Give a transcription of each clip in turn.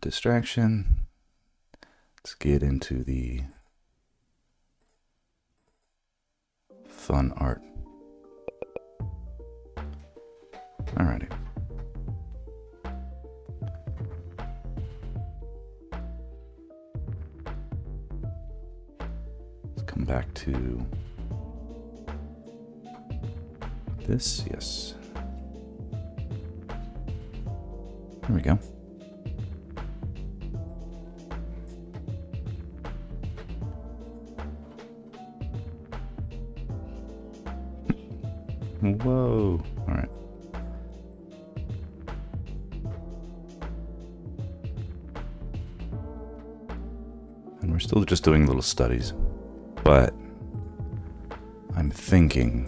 distraction. Let's get into the fun art. Alrighty. Let's come back to this. Yes. There we go. Whoa. All right. And we're still just doing little studies, but I'm thinking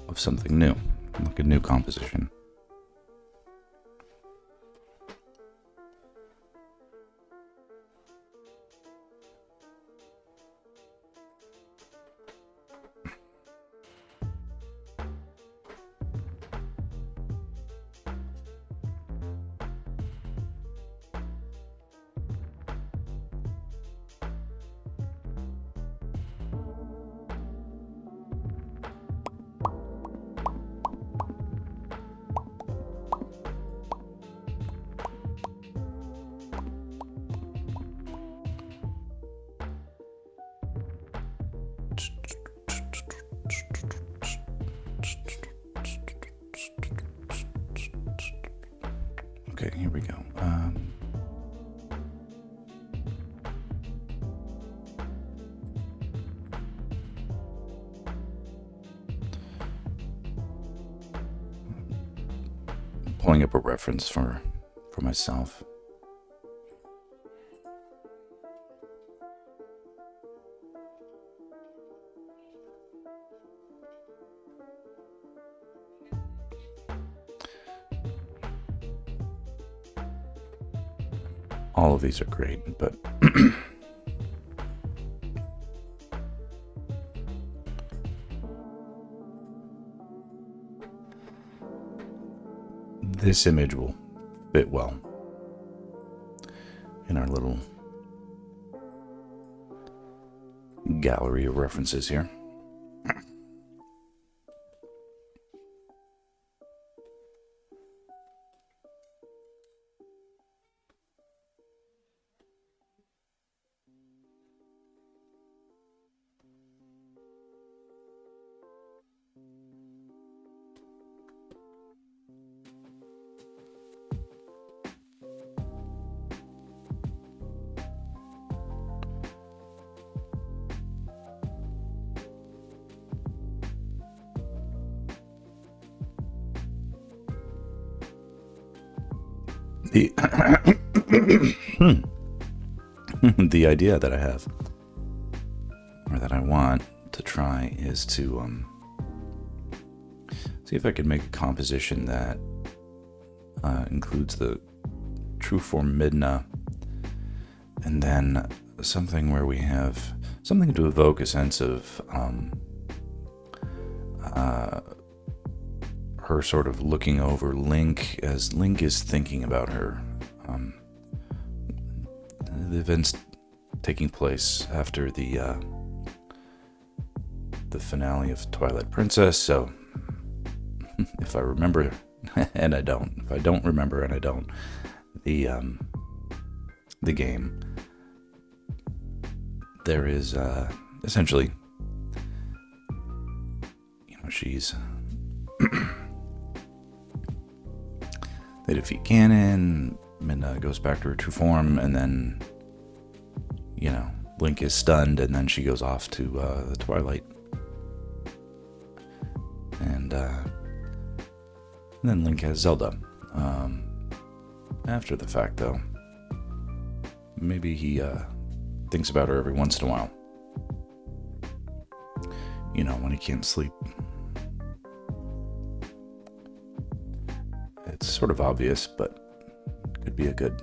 of something new, like a new composition. Okay, here we go. Pulling up a reference for myself. All of these are great, but this image will fit well in our little gallery of references here. The the idea that I have, or that I want to try, is to see if I can make a composition that includes the true form Midna, and then something where we have something to evoke a sense of her sort of looking over Link as Link is thinking about her. The events taking place after the finale of Twilight Princess. So, if I remember, and I don't, if I don't remember and I don't, the game, there is essentially, she's they defeat Ganon, Midna goes back to her true form, and then, Link is stunned, and then she goes off to the Twilight. And then Link has Zelda. After the fact, though, maybe he thinks about her every once in a while. When he can't sleep. It's sort of obvious, but could be a good.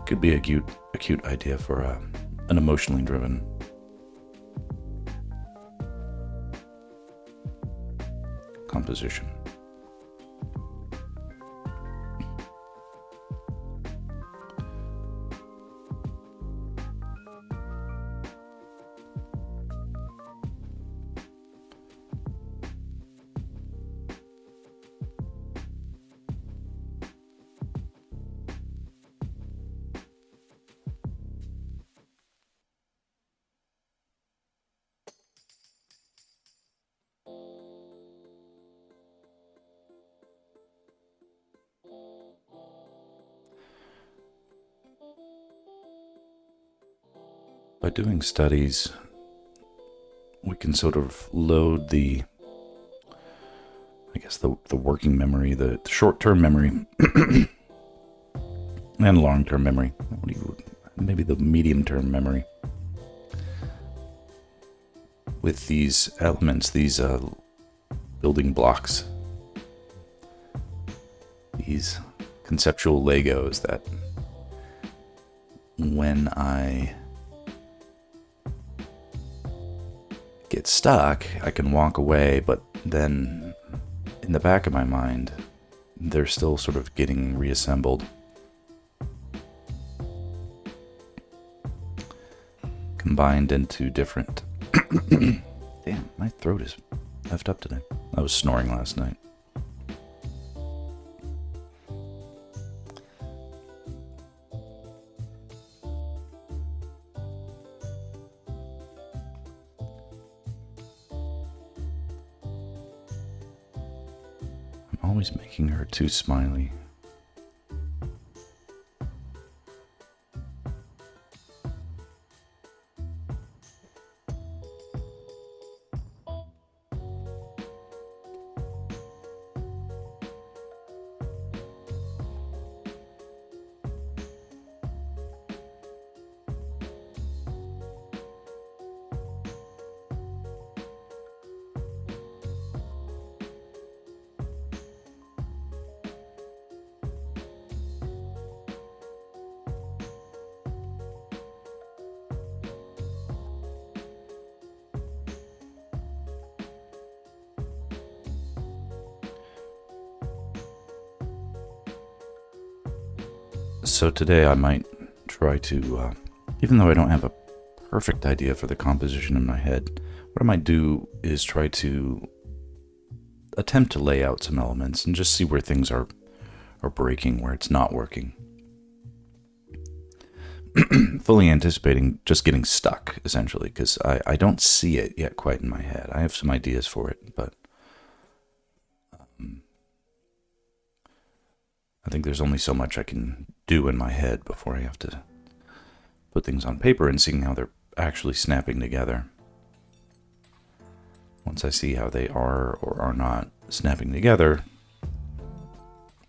could be a cute idea for an emotionally driven composition. By doing studies, we can sort of load the working memory, the short-term memory, and long-term memory. Maybe the medium-term memory. With these elements, these building blocks, these conceptual Legos that when I get stuck, I can walk away, but then in the back of my mind, they're still sort of getting reassembled. Combined into different... Damn, my throat is effed up today. I was snoring last night. I'm always making her too smiley. So today I might try to, even though I don't have a perfect idea for the composition in my head, what I might do is try to attempt to lay out some elements and just see where things are breaking, where it's not working. Fully anticipating just getting stuck, essentially, because I don't see it yet quite in my head. I have some ideas for it, but I think there's only so much I can do in my head before I have to put things on paper and seeing how they're actually snapping together. Once I see how they are or are not snapping together,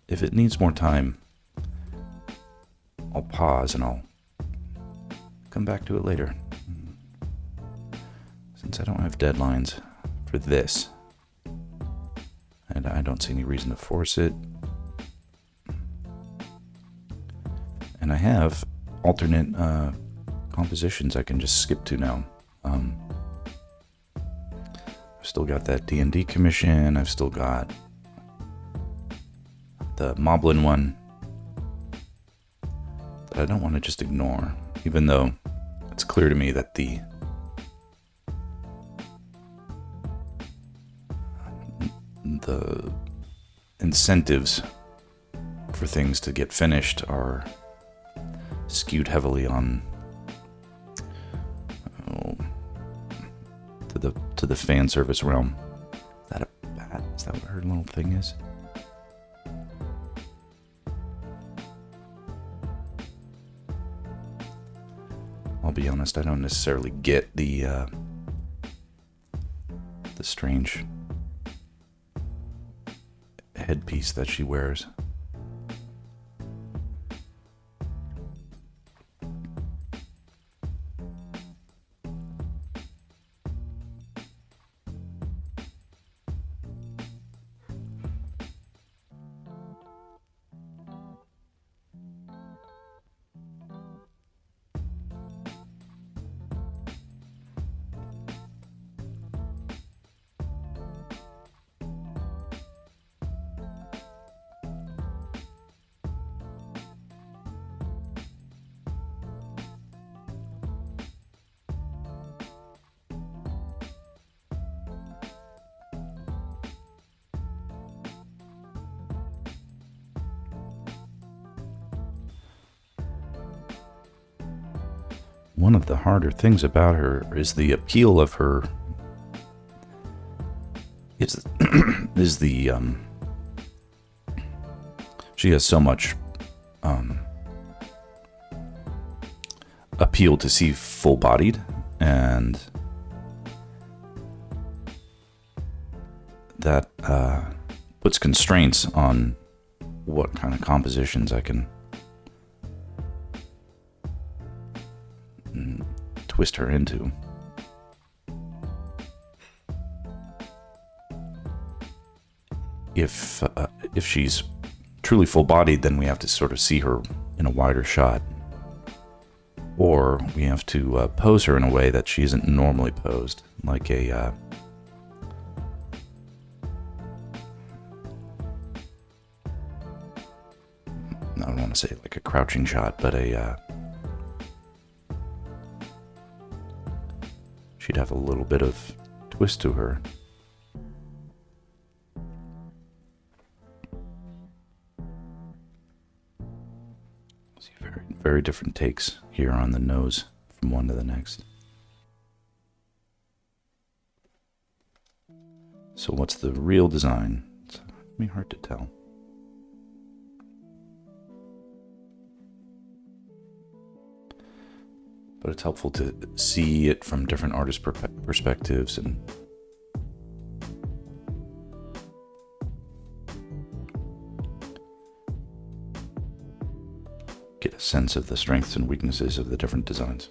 if it needs more time, I'll pause and I'll come back to it later. Since I don't have deadlines for this, and I don't see any reason to force it, and I have alternate compositions I can just skip to now. I've still got that D&D commission. I've still got the Moblin one that I don't want to just ignore, even though it's clear to me that the incentives for things to get finished are skewed heavily on to the fan service realm. Is that a bat? Is that what her little thing is? I'll be honest, I don't necessarily get the strange headpiece that she wears. one of the harder things about her is the appeal of her. Is the she has so much appeal to see full-bodied, and that puts constraints on what kind of compositions I can twist her into. If she's truly full-bodied, then we have to sort of see her in a wider shot, or we have to pose her in a way that she isn't normally posed, like a I don't want to say like a crouching shot, but she'd have a little bit of twist to her. See, very different takes here on the nose from one to the next. So what's the real design? It's hard to tell. But it's helpful to see it from different artist perspectives and get a sense of the strengths and weaknesses of the different designs.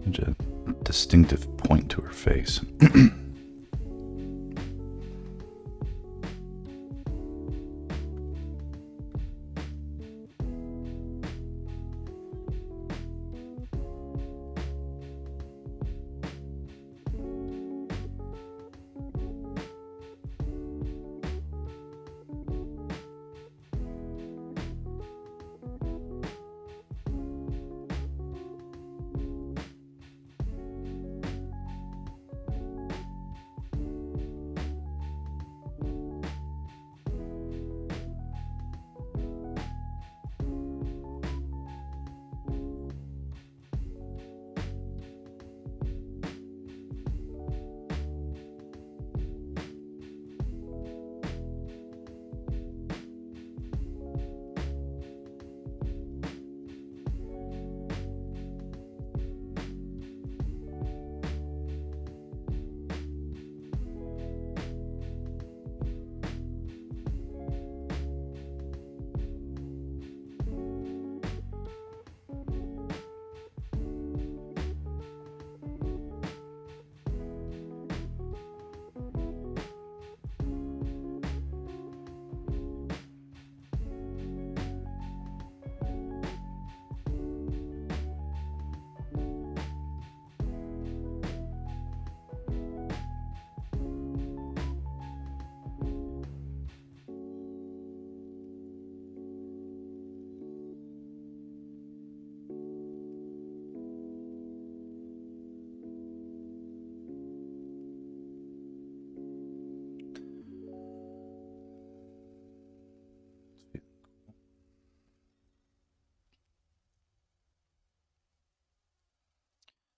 Such a distinctive point to her face.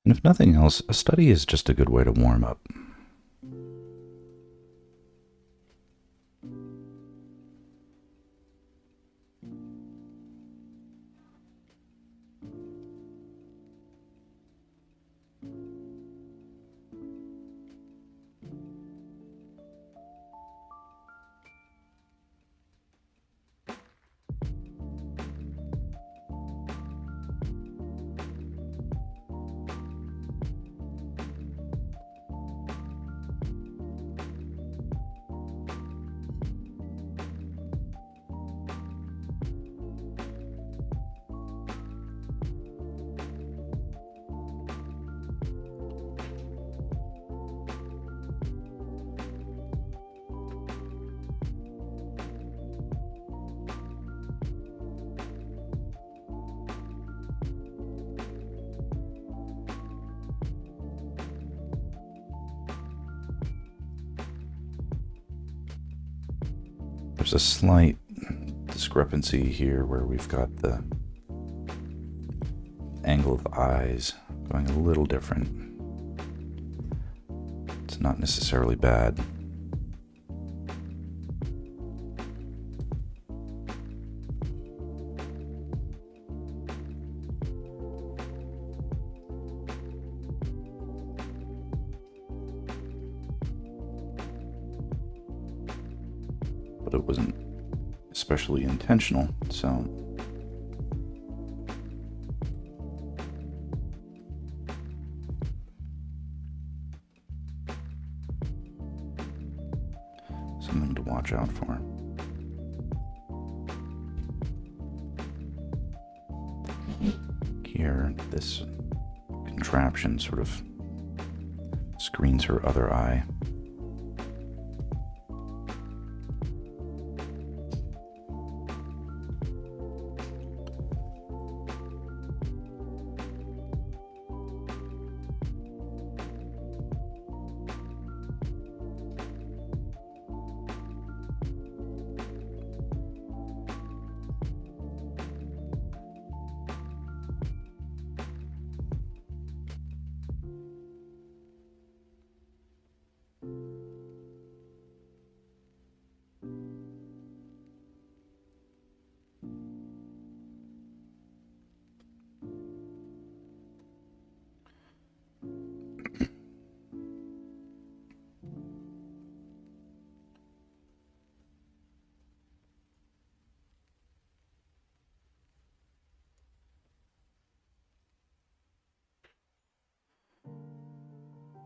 And if nothing else, a study is just a good way to warm up. There's a slight discrepancy here where we've got the angle of the eyes going a little different. It's not necessarily bad. But it wasn't especially intentional, so something to watch out for. Here, this contraption sort of screens her other eye.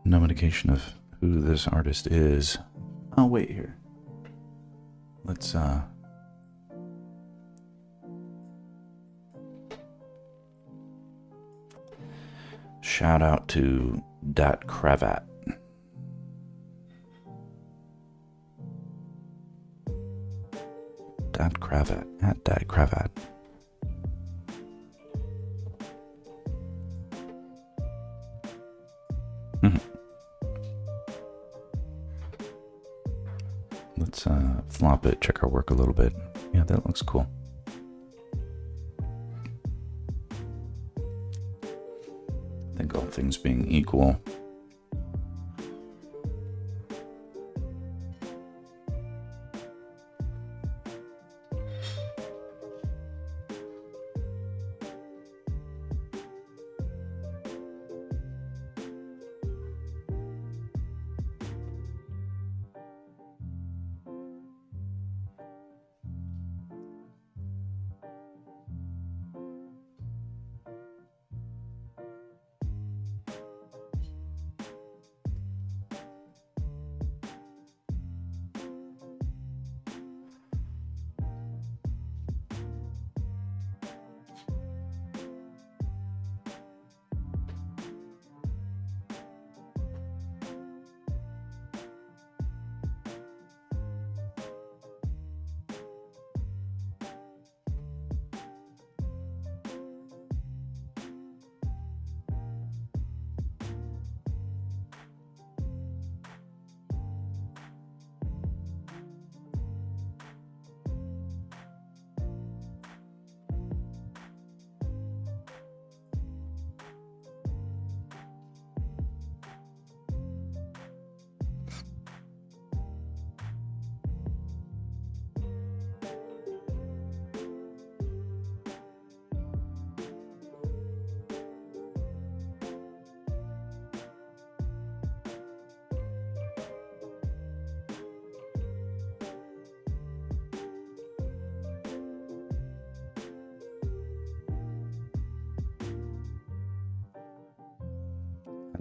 No indication of who this artist is. Oh, wait here. Let's, shout out to Dat Cravat. Dat Cravat. At Dat Cravat. Let's flop it, check our work a little bit. Yeah, that looks cool. I think all things being equal,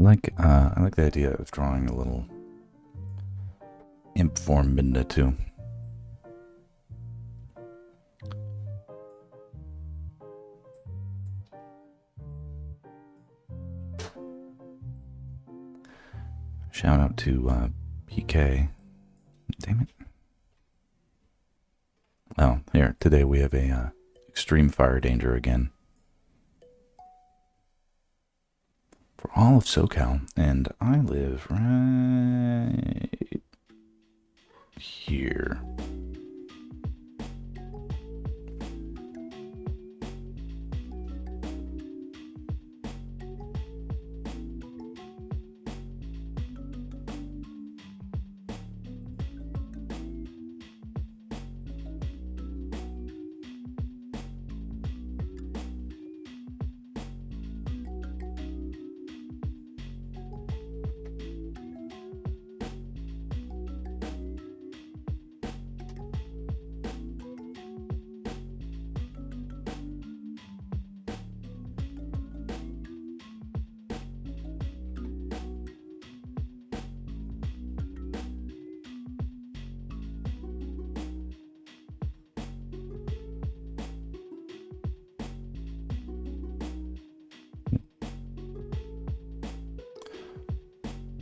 I like the idea of drawing a little imp form Midna too. Shout out to PK. Damn it. Oh, here, today we have a extreme fire danger again. For all of SoCal, and I live right here.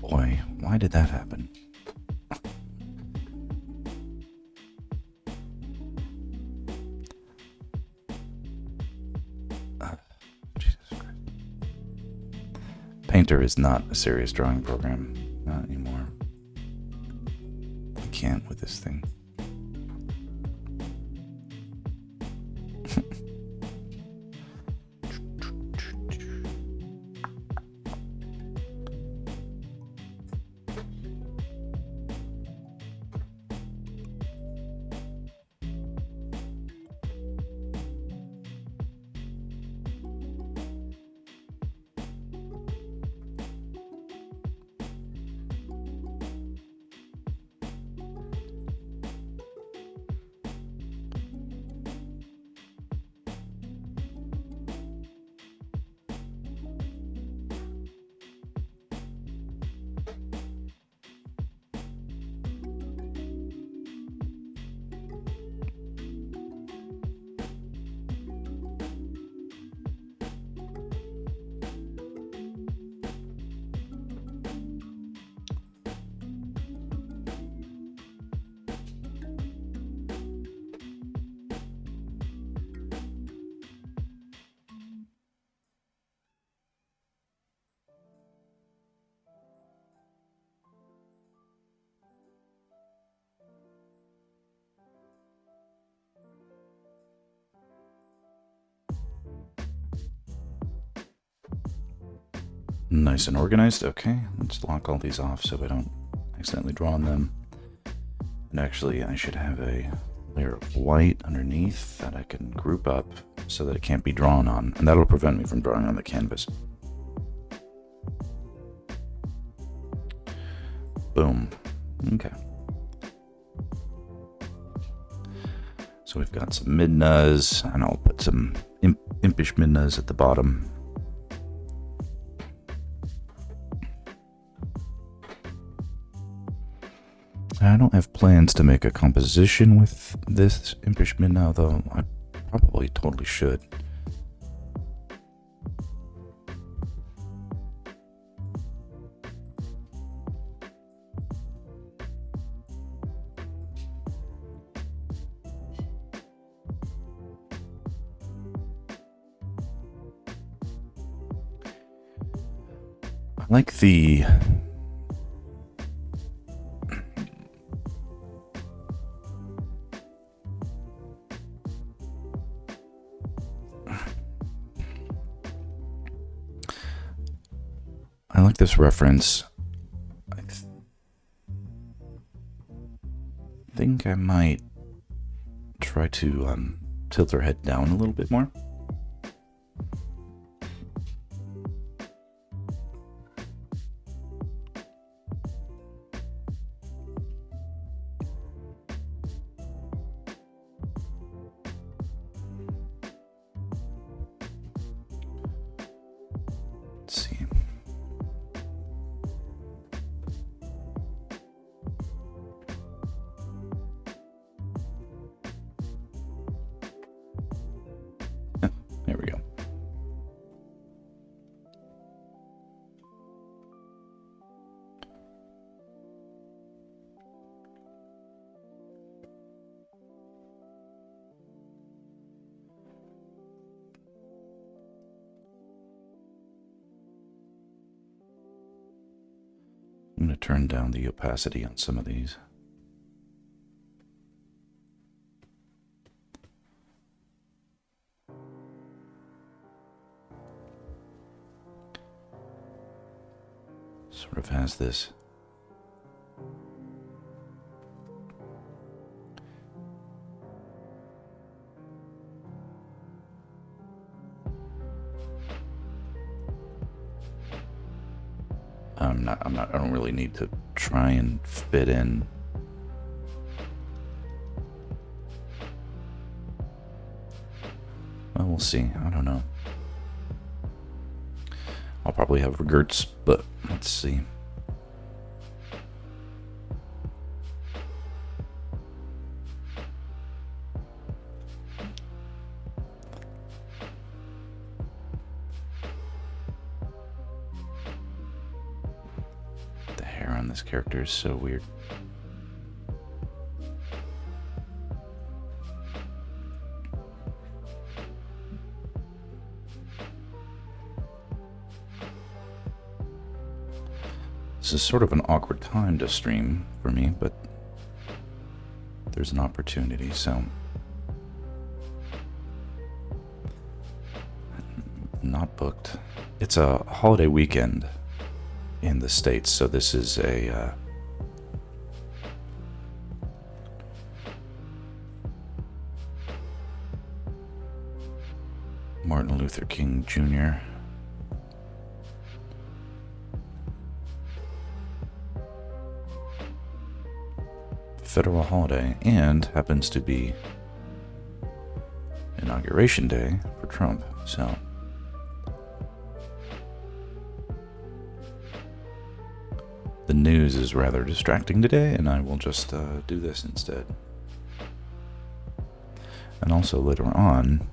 Boy, why did that happen? Jesus Christ. Painter is not a serious drawing program. Not anymore. I can't with this thing. Nice and organized. Okay, let's lock all these off so I don't accidentally draw on them. And actually, I should have a layer of white underneath that I can group up so that it can't be drawn on, and that'll prevent me from drawing on the canvas. Boom. Okay. So we've got some Midnas, and I'll put some impish Midnas at the bottom. I don't have plans to make a composition with this impish Midna, though I probably totally should. I like the this reference. I think I might try to tilt her head down a little bit more. Let's see. There we go. I'm going to turn down the opacity on some of these. Sort of has this I don't really need to try and fit in well, we'll see. I don't know. I'll probably have regrets, but let's see. The hair on this character is so weird. This is sort of an awkward time to stream for me, but there's an opportunity, so not booked. It's a holiday weekend in the States, so this is a Martin Luther King Jr. federal holiday, and happens to be Inauguration Day for Trump, so the news is rather distracting today, and I will just do this instead. And also later on,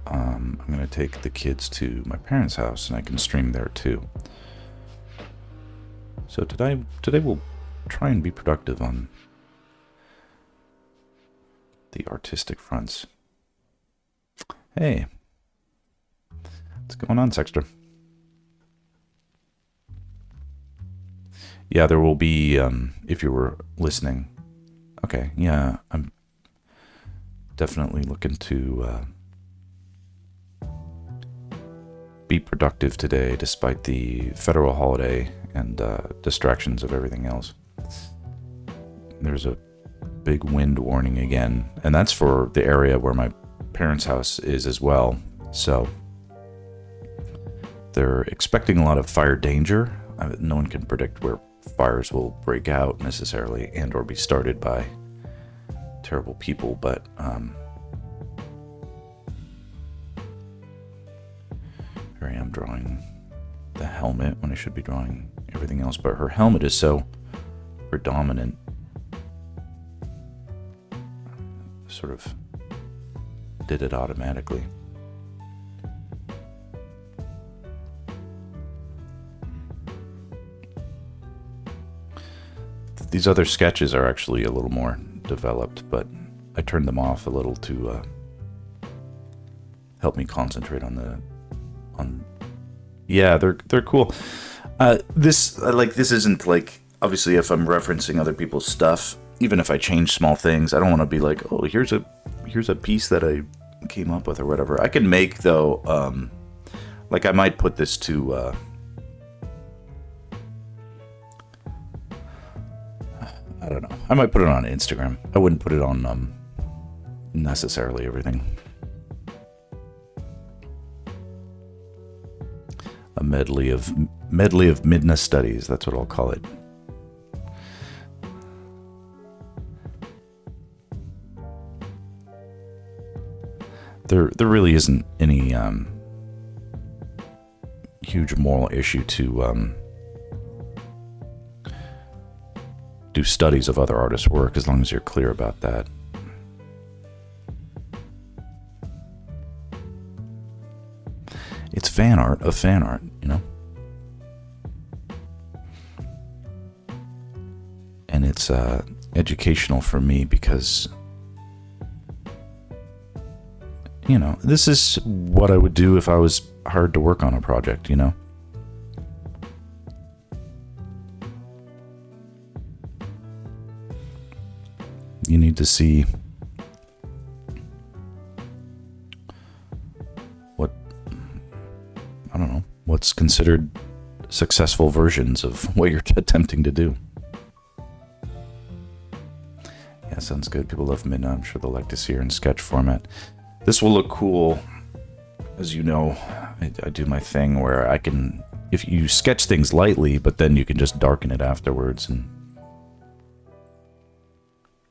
I'm going to take the kids to my parents' house, and I can stream there too. So today we'll try and be productive on the artistic fronts. Hey, what's going on, Sexter? Yeah, there will be, if you were listening. Okay, yeah, I'm definitely looking to be productive today despite the federal holiday and distractions of everything else. There's a big wind warning again, and that's for the area where my parents' house is as well. So they're expecting a lot of fire danger. No one can predict where fires will break out necessarily and or be started by terrible people, but here I am drawing the helmet when I should be drawing everything else, but her helmet is so predominant. Sort of did it automatically. These other sketches are actually a little more developed, but I turned them off a little to help me concentrate on yeah, they're cool. This isn't like, obviously if I'm referencing other people's stuff, even if I change small things, I don't want to be like, oh, here's a piece that I came up with or whatever. I can make, though, like I might put this to I don't know. I might put it on Instagram. I wouldn't put it on necessarily everything. A medley of Midna studies. That's what I'll call it. There really isn't any huge moral issue to do studies of other artists' work, as long as you're clear about that. It's fan art of fan art, you know? And it's educational for me because, you know, this is what I would do if I was hired to work on a project, you know? You need to see what's considered successful versions of what you're attempting to do. Yeah, sounds good. People love Midna. I'm sure they'll like to see her in sketch format. This will look cool. As you know, I do my thing where I can, if you sketch things lightly, but then you can just darken it afterwards and,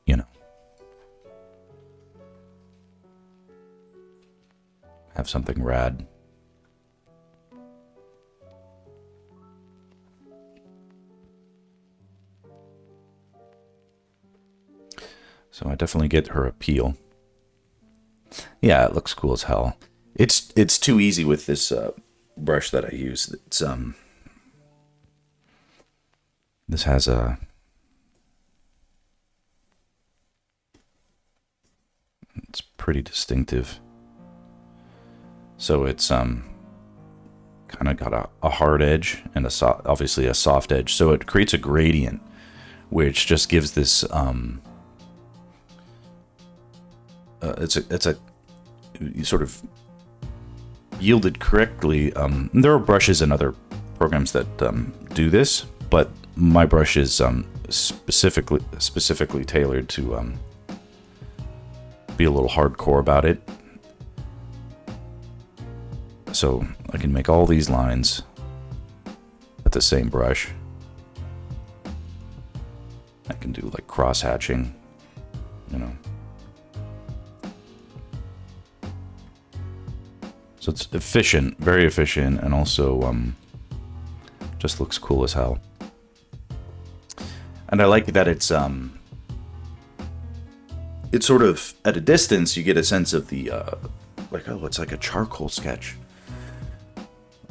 you know, have something rad. So I definitely get her appeal. Yeah, it looks cool as hell. It's too easy with this brush that I use. It's this has a it's pretty distinctive. So it's kind of got a hard edge and obviously a soft edge. So it creates a gradient, which just gives this it's a sort of yielded correctly. There are brushes and other programs that do this, but my brush is specifically tailored to be a little hardcore about it. So I can make all these lines with the same brush. I can do like cross hatching, you know. So it's efficient, very efficient, and also just looks cool as hell. And I like that it's sort of at a distance you get a sense of the like, oh, it's like a charcoal sketch,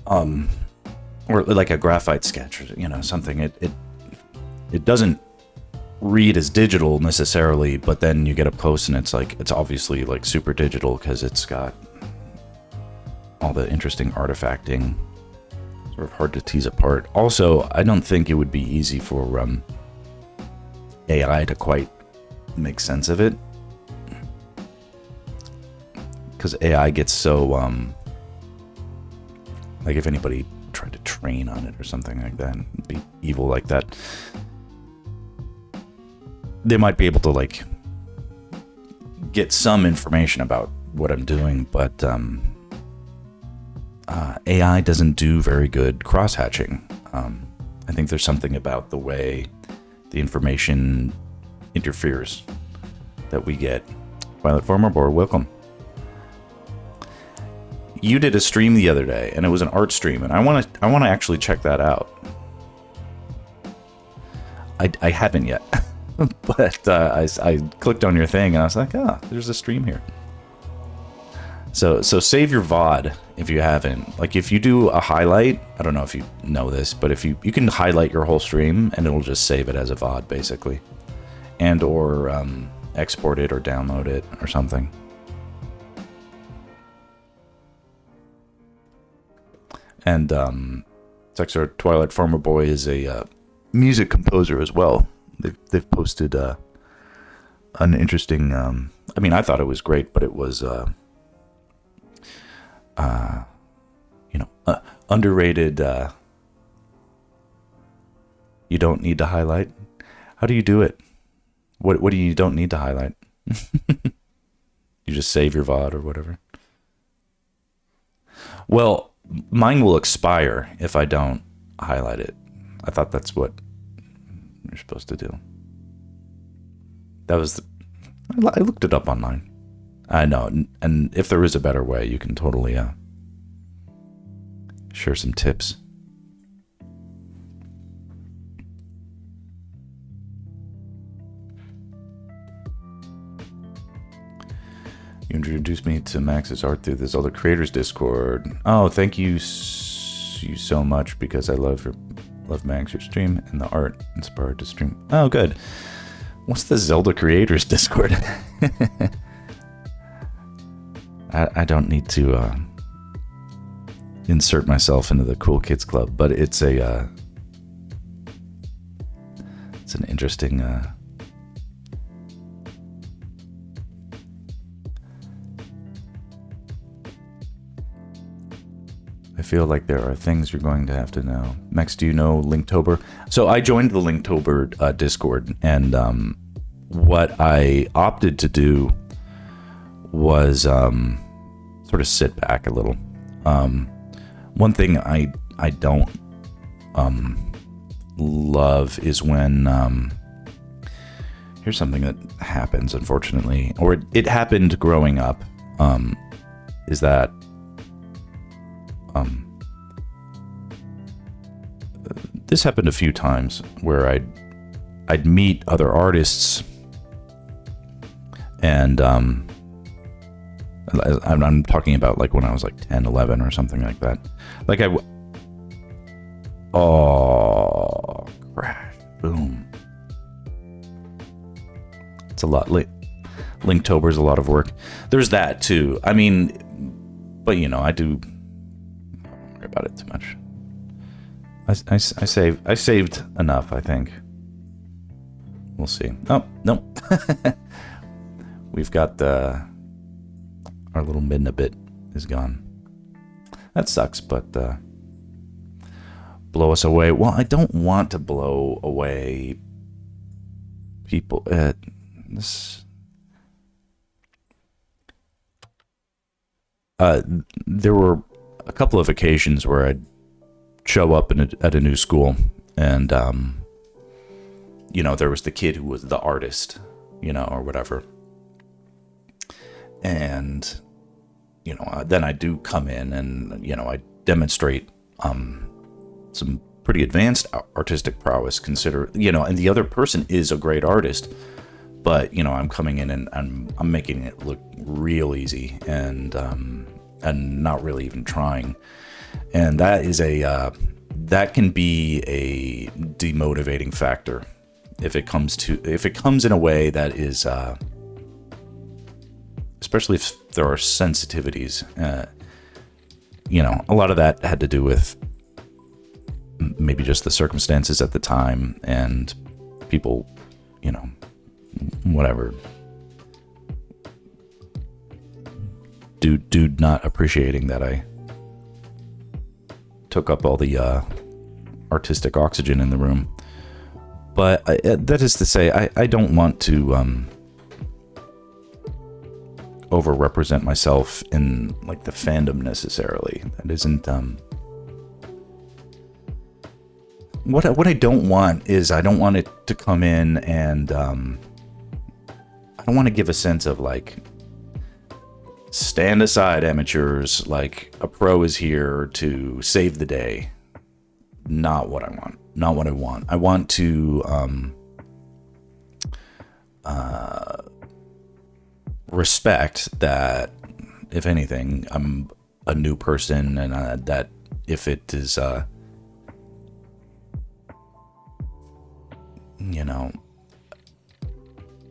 or like a graphite sketch, or, you know, something. It doesn't read as digital necessarily, but then you get up close and it's like, it's obviously like super digital because it's got all the interesting artifacting, sort of hard to tease apart. Also, I don't think it would be easy for AI to quite make sense of it, because AI gets so Like if anybody tried to train on it or something like that, and be evil like that, they might be able to like get some information about what I'm doing, but AI doesn't do very good cross-hatching. I think there's something about the way the information interferes that we get. Twilight Farmer Board, welcome. You did a stream the other day, and it was an art stream, and I want to actually check that out. I haven't yet, but I clicked on your thing, and I was like, there's a stream here. So save your VOD if you haven't. Like if you do a highlight, I don't know if you know this, but if you can highlight your whole stream, and it'll just save it as a VOD basically, and or export it or download it or something. And Texar Twilight Farmer Boy is a music composer as well. They've posted an interesting. I mean, I thought it was great, but it was underrated. You don't need to highlight. How do you do it? What do you don't need to highlight? You just save your VOD or whatever. Well, mine will expire if I don't highlight it. I thought that's what you're supposed to do. That was I looked it up online. I know, and if there is a better way, you can totally share some tips. You introduced me to Max's art through this other creators Discord. Oh, thank you so much, because I love Max, your stream, and the art inspired to stream. Oh, good. What's the Zelda creators Discord? I don't need to insert myself into the cool kids club, but it's an interesting I feel like there are things you're going to have to know. Max, do you know Linktober? So I joined the Linktober Discord, and what I opted to do was sort of sit back a little. One thing I don't love is when here's something that happens, unfortunately, or it happened growing up, is that this happened a few times where I'd meet other artists, and I'm talking about like when I was like 10, 11 or something like that. Like oh, crash, boom. It's a lot. Linktober is a lot of work. There's that too. I mean, but you know, I don't worry about it too much. I saved enough, I think. We'll see. Oh, no. We've got our little Midna bit is gone. That sucks, but blow us away. Well, I don't want to blow away people. There were a couple of occasions where I'd show up at a new school, and you know, there was the kid who was the artist, you know, or whatever, and you know, then I do come in and, you know, I demonstrate some pretty advanced artistic prowess, you know, and the other person is a great artist, but you know, I'm coming in and I'm making it look real easy, and not really even trying. And that is that can be a demotivating factor if it comes in a way that is, especially if there are sensitivities. You know, a lot of that had to do with maybe just the circumstances at the time, and people, you know, whatever, dude not appreciating that I took up all the artistic oxygen in the room. But that is to say, I don't want to overrepresent myself in like the fandom necessarily. That isn't what I don't want is I don't want it to come in and I don't want to give a sense of like, stand aside, amateurs, like a pro is here to save the day. Not what I want. Not what I want. I want to respect that, if anything, I'm a new person, and that if it is, you know,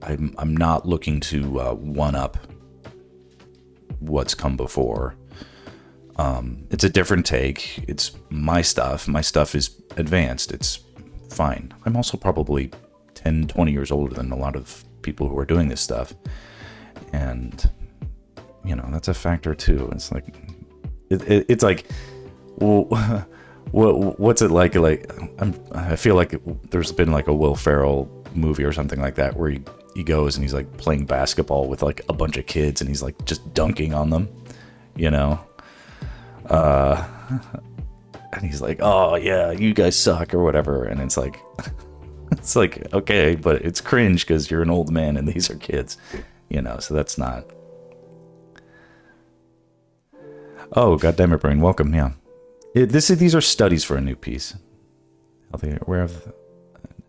I'm not looking to one up what's come before. It's a different take. It's my stuff. My stuff is advanced. It's fine. I'm also probably 10, 20 years older than a lot of people who are doing this stuff. And, you know, that's a factor too. It's like, it's like, well, what's it like? I feel like there's been like a Will Ferrell movie or something like that where he goes and he's like playing basketball with like a bunch of kids and he's like just dunking on them, you know? And he's like, oh yeah, you guys suck or whatever. And it's like, it's like, okay, but it's cringe because you're an old man and these are kids, you know? So that's not. Oh, goddammit, Brain, welcome. Yeah. These are studies for a new piece. Healthy, aware of,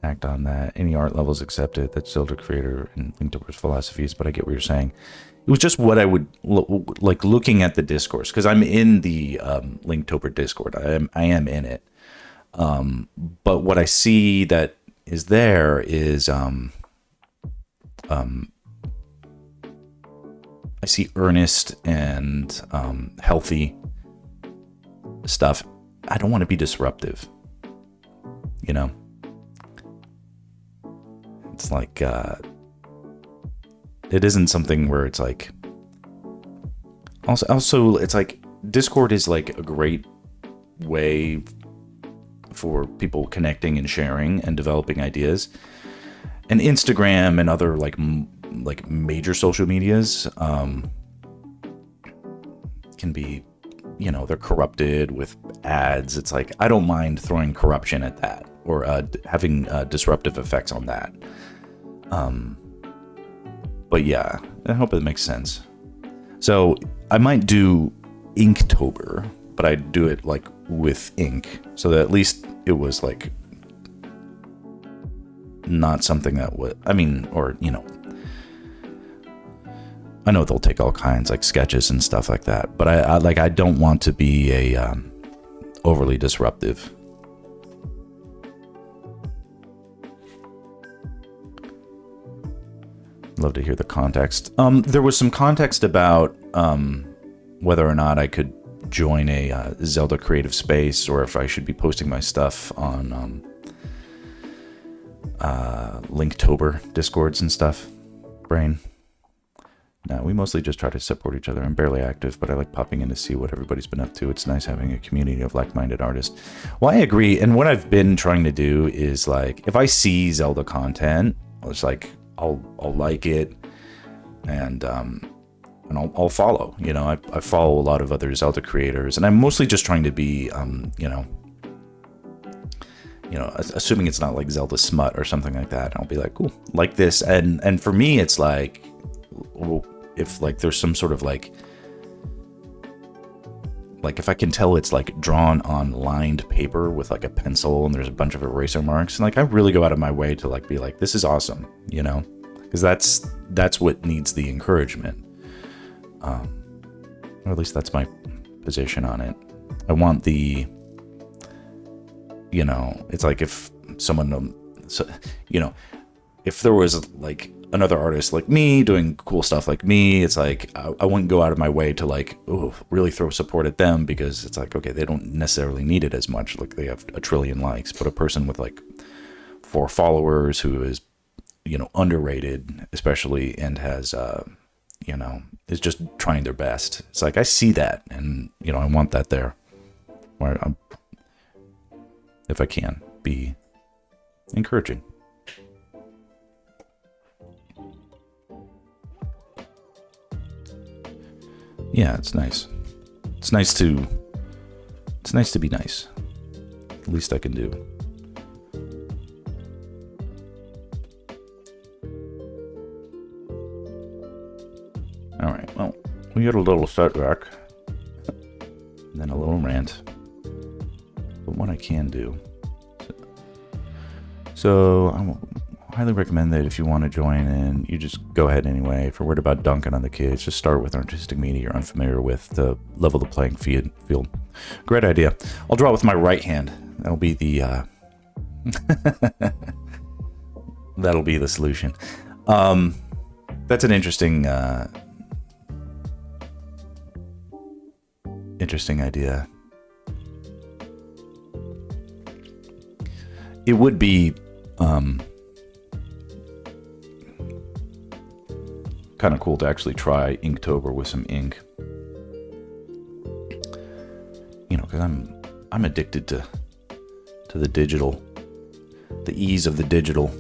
act on that. Any art levels accepted. That's Zelda creator and Linktober's philosophies, but I get what you're saying. It was just what I would like looking at the discourse, because I'm in the Linktober Discord. I am in it. But what I see that is there is I see earnest and healthy stuff. I don't want to be disruptive, you know. It's like it isn't something where it's like also it's like Discord is like a great way for people connecting and sharing and developing ideas, and Instagram and other like major social medias can be, you know, they're corrupted with ads. It's like, I don't mind throwing corruption at that or having disruptive effects on that. But yeah, I hope it makes sense. So I might do Inktober, but I'd do it like with ink, so that at least it was like not something that would, I mean, or, you know, I know they'll take all kinds like sketches and stuff like that, but I don't want to be a overly disruptive. Love to hear the context. There was some context about whether or not I could join a Zelda creative space, or if I should be posting my stuff on Linktober Discords and stuff. Brain. No, we mostly just try to support each other. I'm barely active, but I like popping in to see what everybody's been up to. It's nice having a community of like-minded artists. Well, I agree. And what I've been trying to do is like, if I see Zelda content, it's like I'll like it, and I'll follow. You know, I follow a lot of other Zelda creators, and I'm mostly just trying to be, you know, assuming it's not like Zelda smut or something like that. I'll be like, cool, like this, and for me, it's like, well, if like there's some sort of like if I can tell it's like drawn on lined paper with like a pencil and there's a bunch of eraser marks, and like I really go out of my way to like be like, this is awesome, you know, because that's what needs the encouragement. Or at least that's my position on it. I want the, you know, it's like if someone, you know, if there was like another artist like me doing cool stuff like me, it's like I wouldn't go out of my way to like, oh, really throw support at them, because it's like, okay, they don't necessarily need it as much, like they have a trillion likes, but a person with like 4 followers who is, you know, underrated especially, and has you know, is just trying their best, it's like I see that, and you know, I want that there, where if I can, be encouraging. Yeah, it's nice. It's nice to be nice. The least I can do. All right, well, we got a little setback, and then a little rant. But what I can do, so I highly recommend that if you want to join in, you just go ahead anyway. If you're worried about dunking on the kids, just start with artistic media you're unfamiliar with to level the playing field. Great idea. I'll draw with my right hand. That'll be the that'll be the solution. That's an interesting idea. It would be kind of cool to actually try Inktober with some ink. You know, because I'm addicted to the digital, the ease of the digital.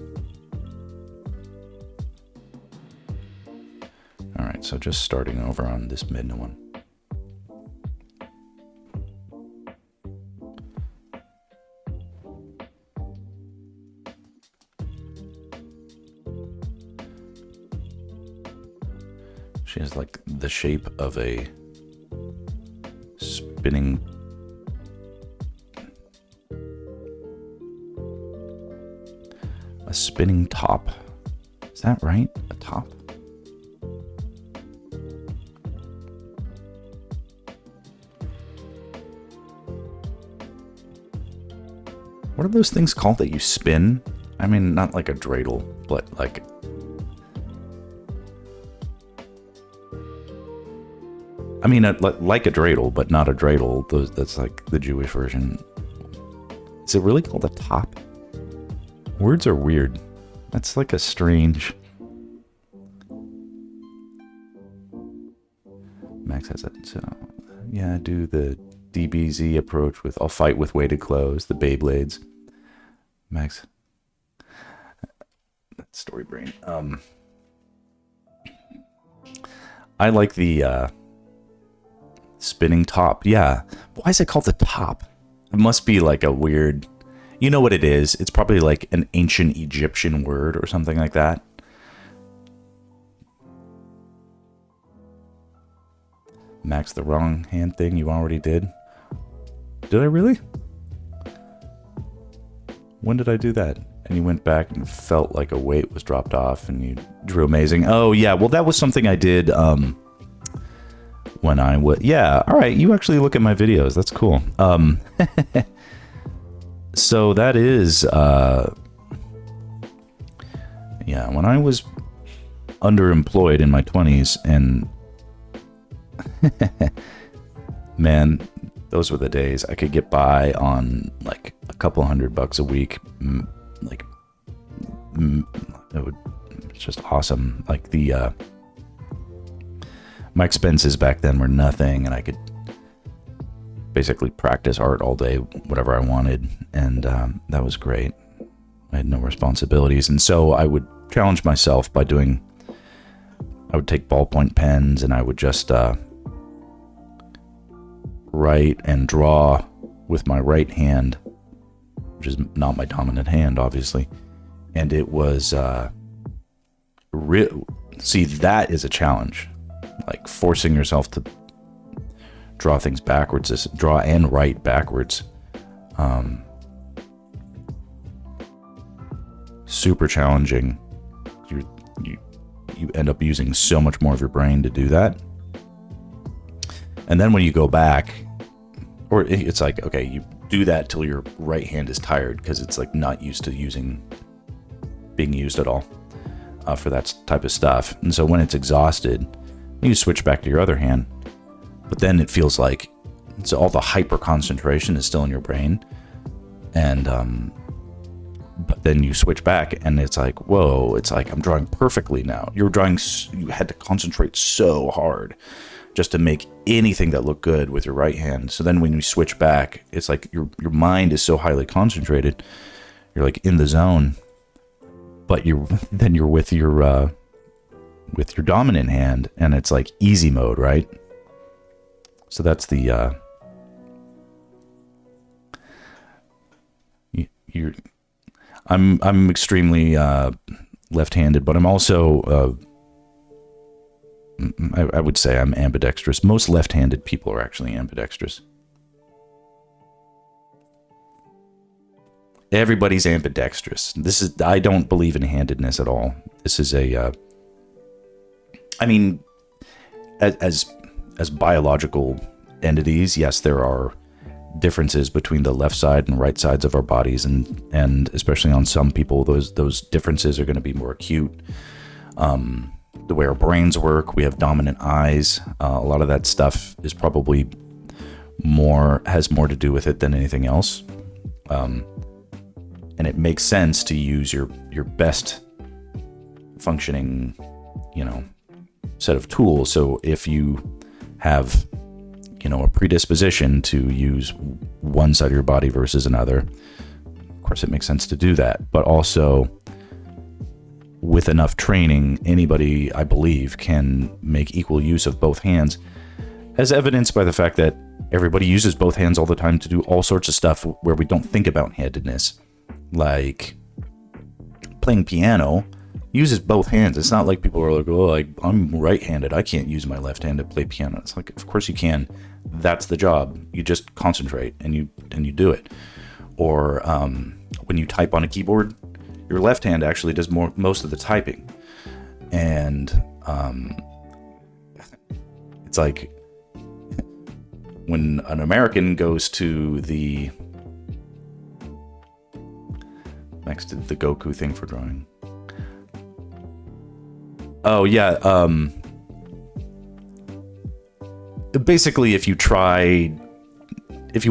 All right, so just starting over on this Midna one. She has like the shape of a spinning top. Is that right? A top? What are those things called that you spin? I mean, not like a dreidel, but like... I mean, like a dreidel, but not a dreidel. That's like the Jewish version. Is it really called a top? Words are weird. That's like a strange... Max has it. So, yeah, do the DBZ approach with I'll fight with weighted clothes, the Beyblades. Max. That's story brain. I like the spinning top. Yeah. Why is it called the top? It must be like a weird... You know what it is? It's probably like an ancient Egyptian word or something like that. Max, the wrong hand thing you already did. Did I really? When did I do that? And you went back and felt like a weight was dropped off and you drew amazing. Oh, yeah. Well, that was something I did when I was... Yeah. All right. You actually look at my videos. That's cool. So that is... yeah. When I was underemployed in my 20s and... Man, those were the days. I could get by on like a couple $100 a week. Like, it's just awesome. Like the my expenses back then were nothing, and I could basically practice art all day, whatever I wanted, and that was great. I had no responsibilities, and so I would challenge myself by doing. I would take ballpoint pens, and I would just write and draw with my right hand, which is not my dominant hand, obviously. And it was see, that is a challenge, like forcing yourself to draw things backwards, draw and write backwards. Super challenging. You end up using so much more of your brain to do that. And then when you go back, or it's like, okay, you do that till your right hand is tired because it's like not used to being used at all for that type of stuff. And so when it's exhausted, you switch back to your other hand. But then it feels like so all the hyper concentration is still in your brain. And but then you switch back and it's like, whoa, it's like I'm drawing perfectly now. You had to concentrate so hard just to make anything that looked good with your right hand. So then when you switch back, it's like your mind is so highly concentrated, you're like in the zone, but you're with your dominant hand, and it's like easy mode, right? So that's the I'm extremely left-handed, but I'm also I would say I'm ambidextrous. Most left-handed people are actually ambidextrous. Everybody's ambidextrous. I don't believe in handedness at all. This is I mean, as biological entities, yes, there are differences between the left side and right sides of our bodies, and especially on some people, those differences are going to be more acute. The way our brains work, we have dominant eyes. A lot of that stuff is probably has more to do with it than anything else. And it makes sense to use your best functioning, set of tools. So if you have, a predisposition to use one side of your body versus another, of course it makes sense to do that. But also, with enough training, anybody, I believe, can make equal use of both hands, as evidenced by the fact that everybody uses both hands all the time to do all sorts of stuff where we don't think about handedness. Like playing piano uses both hands. It's not like people are like, oh, I'm right-handed, I can't use my left hand to play piano. It's like, of course you can. That's the job. You just concentrate and you do it. Or when you type on a keyboard, your left hand actually does most of the typing. And it's like when an American goes to the next to the Goku thing for drawing. Oh yeah, basically if you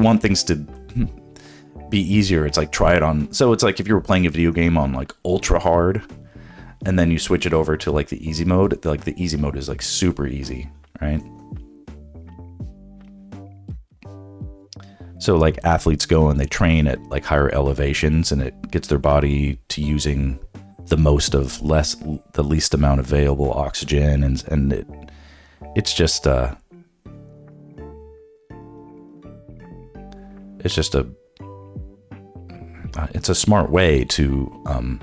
want things to be easier, it's like try it on. So it's like if you were playing a video game on like ultra hard, and then you switch it over to like the easy mode. Like the easy mode is like super easy, right? So like athletes go and they train at like higher elevations, and it gets their body to using the least amount of available oxygen, and it's just a it's a smart way to I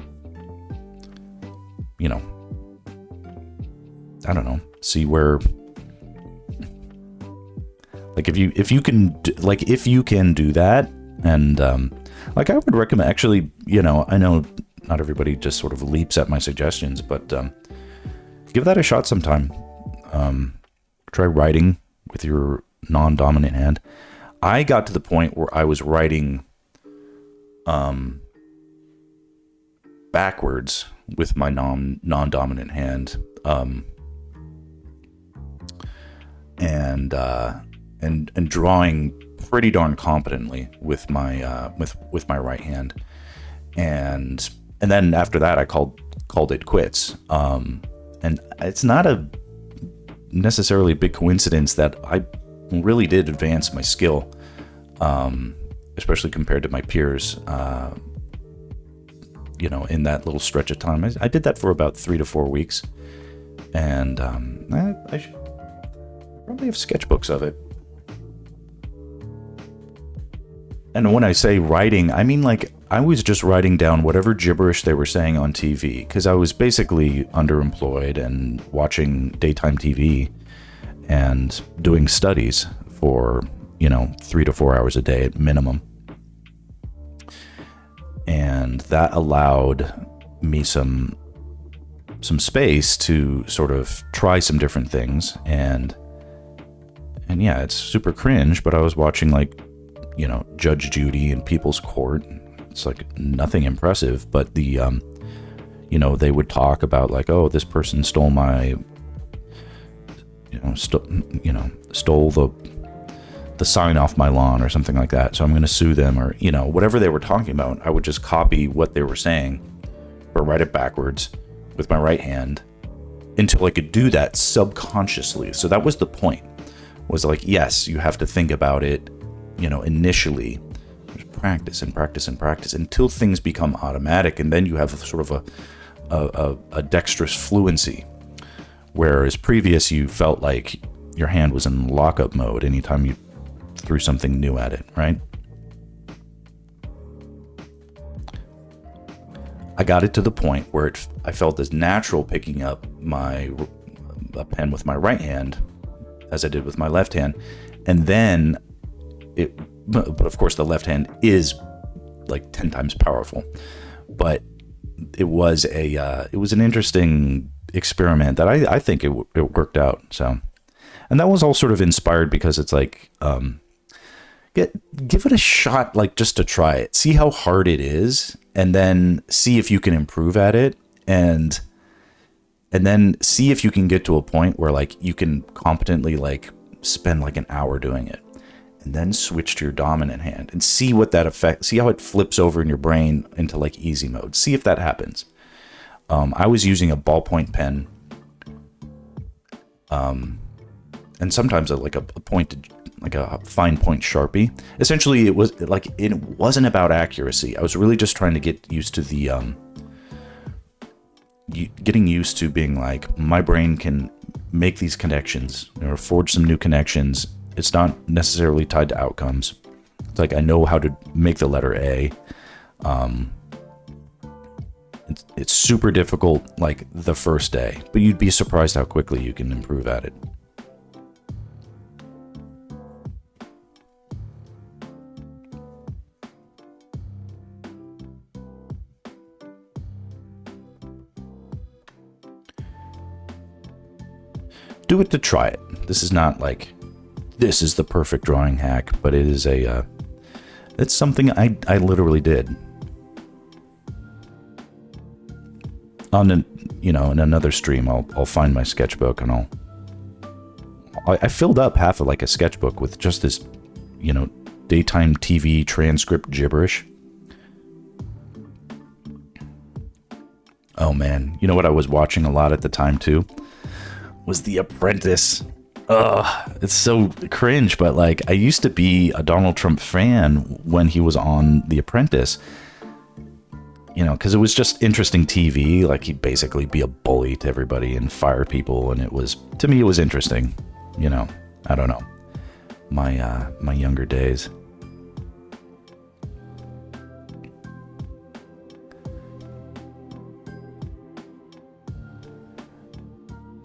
don't know, see where, like if you can do that, and like I would recommend, actually, I know not everybody just sort of leaps at my suggestions, but give that a shot sometime. Try writing with your non-dominant hand. I got to the point where I was writing backwards with my non-dominant hand, and drawing pretty darn competently with my with my right hand, and then after that I called it quits. And it's not a necessarily big coincidence that I really did advance my skill, especially compared to my peers. In that little stretch of time, I did that for about 3 to 4 weeks, and I should probably have sketchbooks of it. And when I say writing, I mean like I was just writing down whatever gibberish they were saying on TV, because I was basically underemployed and watching daytime TV and doing studies for 3 to 4 hours a day at minimum. And that allowed me some space to sort of try some different things. And yeah, it's super cringe, but I was watching like, Judge Judy and People's Court. It's like nothing impressive, but the, they would talk about like, oh, this person stole my, stole the sign off my lawn or something like that, so I'm going to sue them, or whatever they were talking about. I would just copy what they were saying, or write it backwards with my right hand until I could do that subconsciously. So that was the point, was like, yes, you have to think about it, initially. Just practice and practice and practice until things become automatic, and then you have sort of a dexterous fluency. Whereas previous, you felt like your hand was in lockup mode anytime you threw something new at it, right? I got it to the point where I felt as natural picking up a pen with my right hand as I did with my left hand. And then but of course the left hand is like 10 times powerful. But it was an interesting experiment that I think it worked out. So, and that was all sort of inspired because it's like, give it a shot, like just to try it, see how hard it is, and then see if you can improve at it, and then see if you can get to a point where like you can competently like spend like an hour doing it, and then switch to your dominant hand and see what that affects, see how it flips over in your brain into like easy mode, see if that happens. I was using a ballpoint pen, and sometimes like a pointed, like a fine point Sharpie. Essentially, it wasn't about accuracy. I was really just trying to get used to the getting used to being like, my brain can make these connections, forge some new connections. It's not necessarily tied to outcomes. It's like I know how to make the letter A. It's super difficult like the first day, but you'd be surprised how quickly you can improve at it. Do it to try it. This is not like, this is the perfect drawing hack, but it is it's something I literally did. In another stream, I'll find my sketchbook and I filled up half of like a sketchbook with just this, daytime TV transcript gibberish. Oh man, you know what I was watching a lot at the time too? Was The Apprentice. Ugh, it's so cringe, but like I used to be a Donald Trump fan when he was on The Apprentice. Because it was just interesting TV. Like he'd basically be a bully to everybody and fire people, and to me it was interesting. I don't know. My younger days.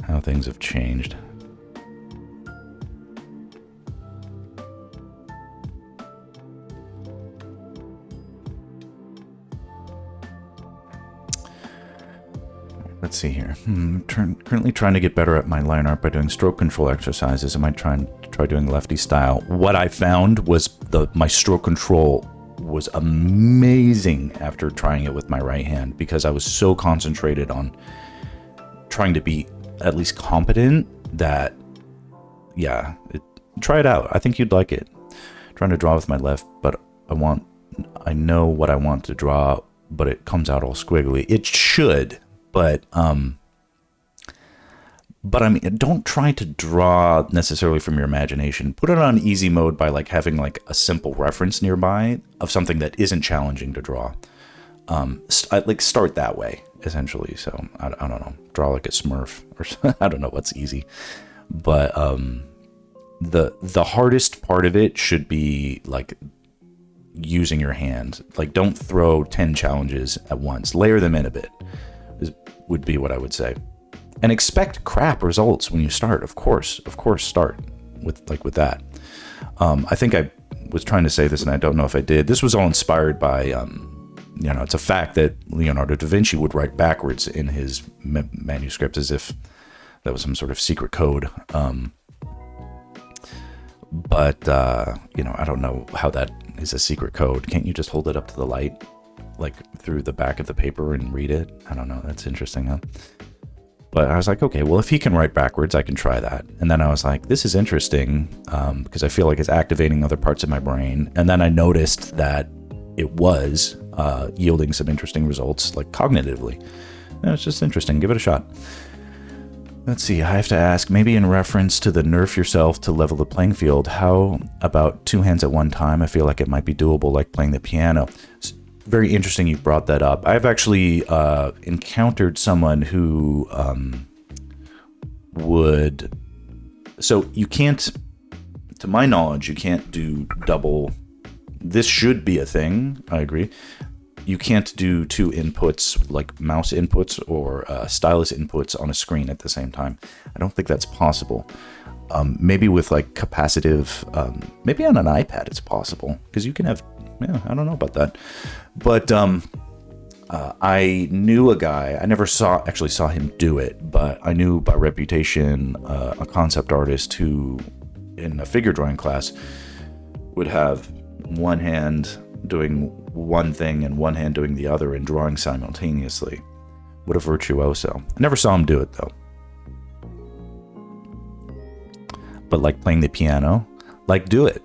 How things have changed. Let's see here. Currently trying to get better at my line art by doing stroke control exercises. I might try doing lefty style. What I found was my stroke control was amazing after trying it with my right hand, because I was so concentrated on trying to be at least competent that, yeah, try it out. I think you'd like it. I'm trying to draw with my left, but I know what I want to draw, but it comes out all squiggly. It should. But I mean, don't try to draw necessarily from your imagination. Put it on easy mode by like having like a simple reference nearby of something that isn't challenging to draw. Start that way, essentially. So I don't know, draw like a Smurf or I don't know what's easy. But the hardest part of it should be like using your hand. Like don't throw 10 challenges at once. Layer them in a bit. Would be what I would say, and expect crap results when you start. Of course, start with that. I think I was trying to say this, and I don't know if I did. This was all inspired by, it's a fact that Leonardo da Vinci would write backwards in his manuscripts as if that was some sort of secret code. But I don't know how that is a secret code. Can't you just hold it up to the light, like through the back of the paper, and read it? I don't know. That's interesting, huh? But I was like, okay, well, if he can write backwards, I can try that. And then I was like, this is interesting, because I feel like it's activating other parts of my brain. And then I noticed that it was yielding some interesting results, like cognitively. And it's just interesting. Give it a shot. Let's see, I have to ask, maybe in reference to the nerf yourself to level the playing field, how about two hands at one time? I feel like it might be doable, like playing the piano. It's very interesting you brought that up. I've actually encountered someone who would... So you can't, to my knowledge, you can't do double... This should be a thing, I agree. You can't do two inputs, like mouse inputs or stylus inputs on a screen at the same time. I don't think that's possible. Maybe with like capacitive, maybe on an iPad it's possible, because you can have, yeah, I don't know about that. But I knew a guy, I never actually saw him do it, but I knew by reputation a concept artist who, in a figure drawing class, would have one hand doing one thing and one hand doing the other and drawing simultaneously. What a virtuoso. I never saw him do it though. But like playing the piano, like do it.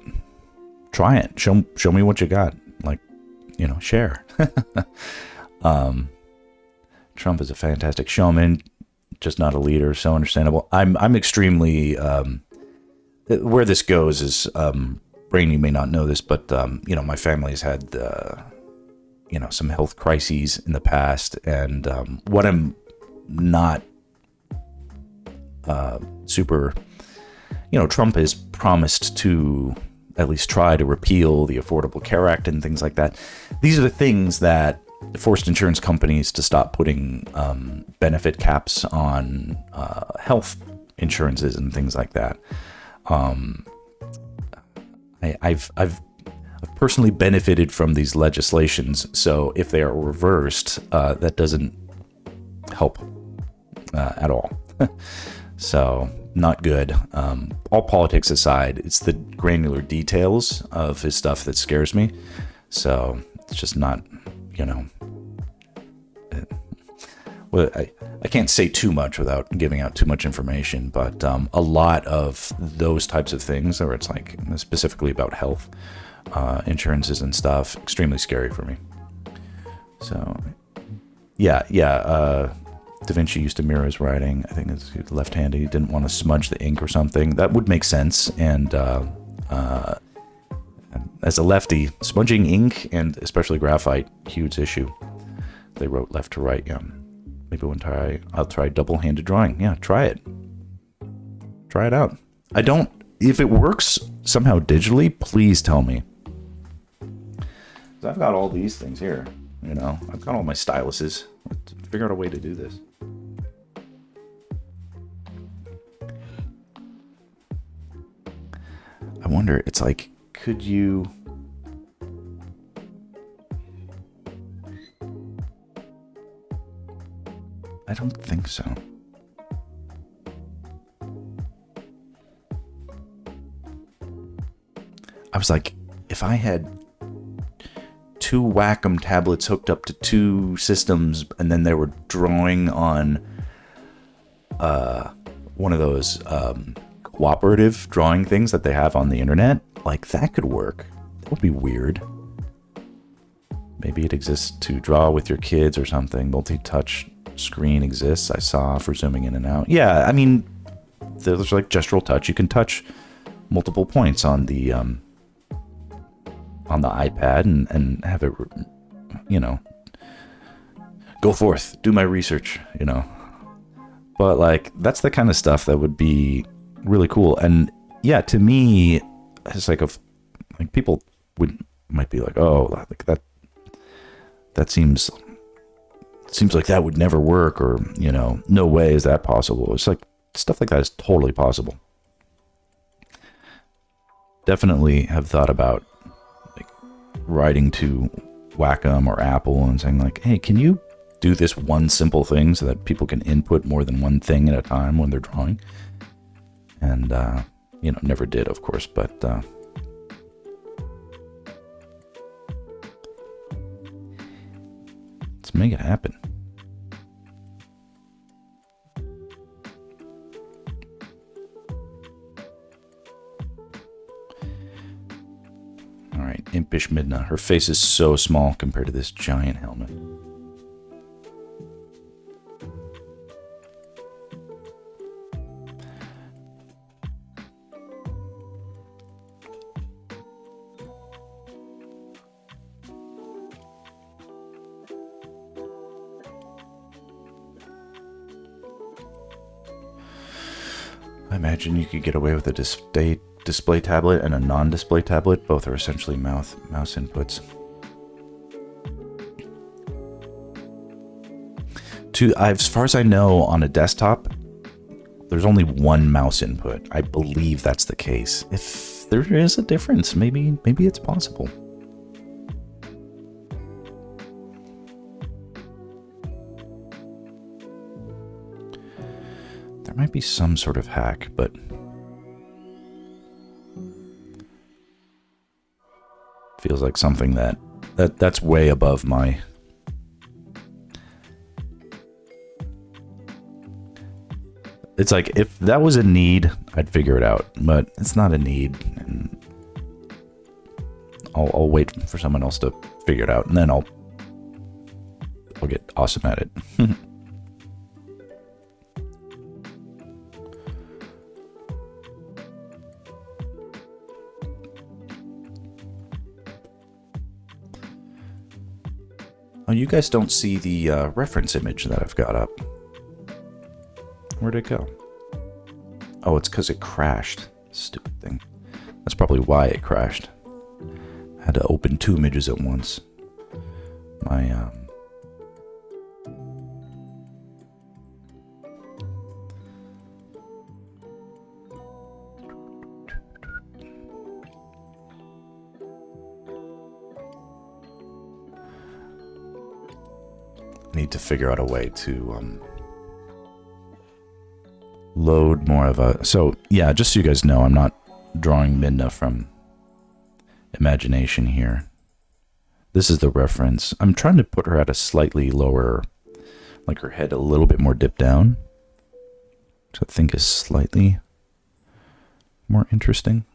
Try it. Show me what you got. Like, you know, share. Trump is a fantastic showman, just not a leader, so understandable. I'm extremely where this goes is Brain, you may not know this, but you know, my family's had you know, some health crises in the past, and what I'm not super, you know, Trump has promised to at least try to repeal the Affordable Care Act and things like that. These are the things that forced insurance companies to stop putting benefit caps on health insurances and things like that. I've personally benefited from these legislations, so if they are reversed, that doesn't help at all. So, not good. All politics aside, it's the granular details of his stuff that scares me. So, it's just not, you know... Well, I can't say too much without giving out too much information, but a lot of those types of things, where it's like specifically about health insurances and stuff, extremely scary for me. So, yeah. Da Vinci used to mirror his writing. I think it's left-handed. He didn't want to smudge the ink or something. That would make sense. And as a lefty, smudging ink and especially graphite, huge issue. They wrote left to right. Yeah. Maybe I'll try double-handed drawing. Yeah, try it. Try it out. If it works somehow digitally, please tell me. 'Cause I've got all these things here, you know. I've got all my styluses. Let's figure out a way to do this. I wonder, it's like, could you... I don't think so. I was like, if I had two Wacom tablets hooked up to two systems and then they were drawing on one of those cooperative drawing things that they have on the internet, like that could work. That would be weird. Maybe it exists to draw with your kids or something. Multi-touch screen exists, I saw, for zooming in and out. Yeah, I mean, there's like gestural touch. You can touch multiple points on the iPad and have it, you know, go forth, do my research, you know. But like, that's the kind of stuff that would be really cool. And yeah, to me, it's like people might be like, oh, like that seems like that would never work, or, you know, no way is that possible. It's like stuff like that is totally possible. Definitely have thought about like writing to Wacom or Apple and saying like, hey, can you do this one simple thing so that people can input more than one thing at a time when they're drawing? And you know, never did, of course, but let's make it happen. All right, impish Midna. Her face is so small compared to this giant helmet. I imagine you could get away with a display tablet and a non-display tablet. Both are essentially mouse inputs. As far as I know, on a desktop, there's only one mouse input. I believe that's the case. If there is a difference, maybe it's possible. There might be some sort of hack, but feels like something that's way above my... It's like, if that was a need, I'd figure it out, but it's not a need, and I'll wait for someone else to figure it out, and then I'll get awesome at it. Oh, you guys don't see the reference image that I've got up. Where'd it go? Oh, it's because it crashed. Stupid thing. That's probably why it crashed. I had to open 2 images at once. My, need to figure out a way to, load more of a... So, yeah, just so you guys know, I'm not drawing Midna from imagination here. This is the reference. I'm trying to put her at a slightly lower, like her head a little bit more dipped down, which I think is slightly more interesting.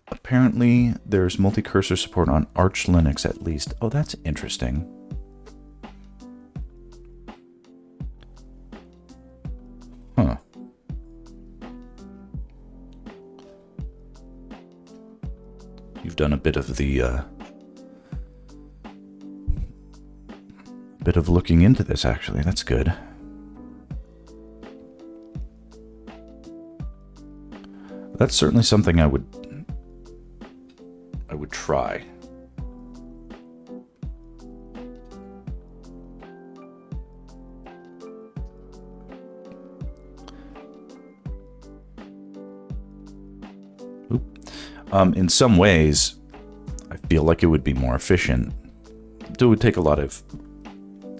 Apparently, there's multi-cursor support on Arch Linux at least. Oh, that's interesting. Huh. You've done a bit of the, bit of looking into this, actually. That's good. That's certainly something I would try. In some ways, I feel like it would be more efficient. It would take a lot of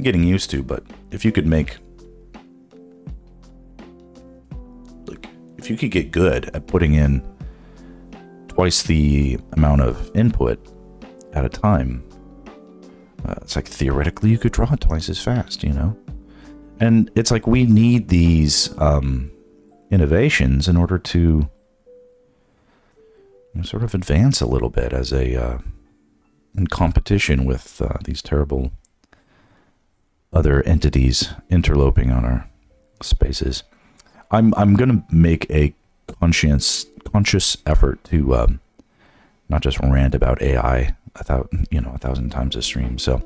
getting used to, but if you could make... Like, if you could get good at putting in twice the amount of input at a time, it's like theoretically you could draw it twice as fast, you know? And it's like we need these innovations in order to sort of advance a little bit as a in competition with these terrible other entities interloping on our spaces. I'm gonna make a conscious effort to not just rant about AI a thousand times a stream. So,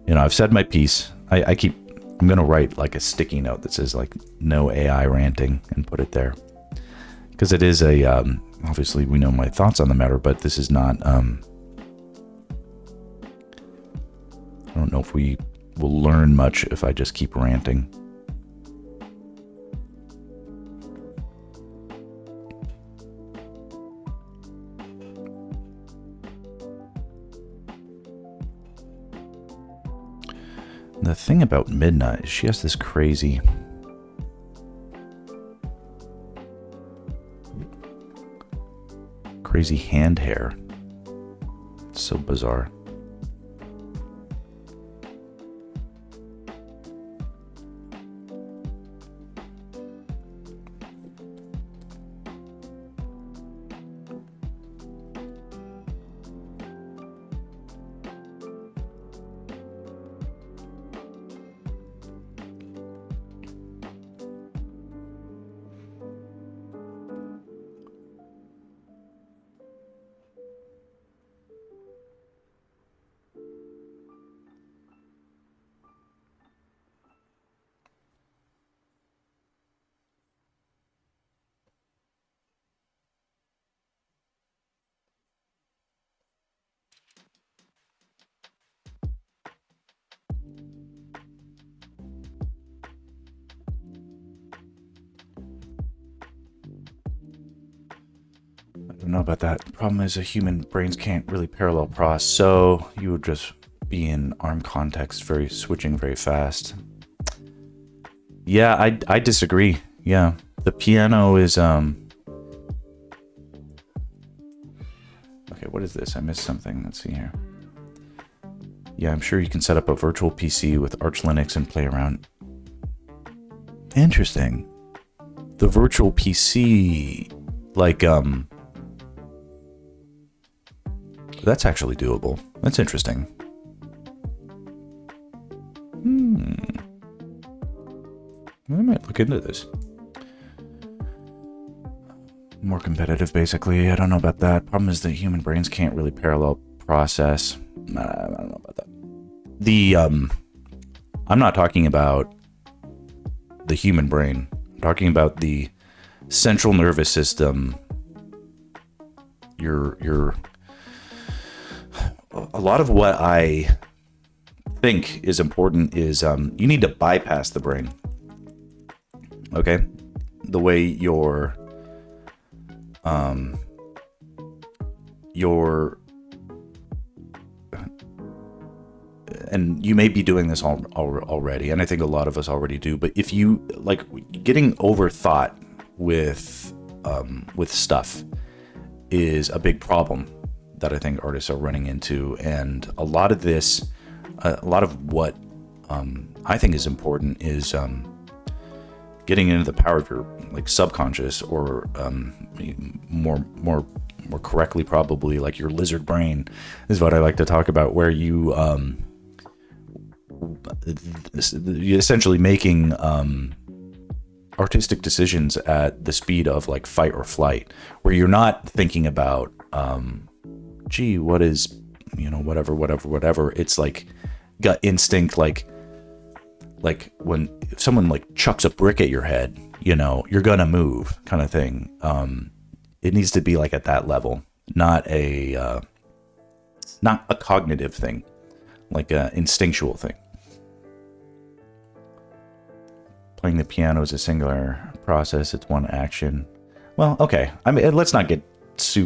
I've said my piece. I'm gonna write like a sticky note that says like no AI ranting and put it there, because it is a obviously we know my thoughts on the matter, but this is not I don't know if we will learn much if I just keep ranting. The thing about Midna is she has this crazy hand hair. It's so bizarre. I don't know about that. Problem is, human brains can't really parallel process, so you would just be in ARM context, switching very fast. Yeah, I disagree. Yeah, the piano is Okay, what is this? I missed something. Let's see here. Yeah, I'm sure you can set up a virtual PC with Arch Linux and play around. Interesting. The virtual PC, like, that's actually doable. That's interesting. I might look into this. More competitive, basically. I don't know about that. Problem is that human brains can't really parallel process. I don't know about that. I'm not talking about the human brain. I'm talking about the central nervous system. A lot of what I think is important is you need to bypass the brain. Okay? The way your and you may be doing this already, and I think a lot of us already do, but if you like getting overthought with stuff is a big problem that I think artists are running into. And a lot of what I think is important is getting into the power of your like subconscious, or more correctly probably like your lizard brain is what I like to talk about, where you essentially making artistic decisions at the speed of like fight or flight, where you're not thinking about gee, what is, whatever. It's like gut instinct, like when someone like chucks a brick at your head, you're gonna move, kind of thing. It needs to be like at that level, not a cognitive thing, like a instinctual thing. Playing the piano is a singular process. It's one action. Well, okay. I mean, let's not get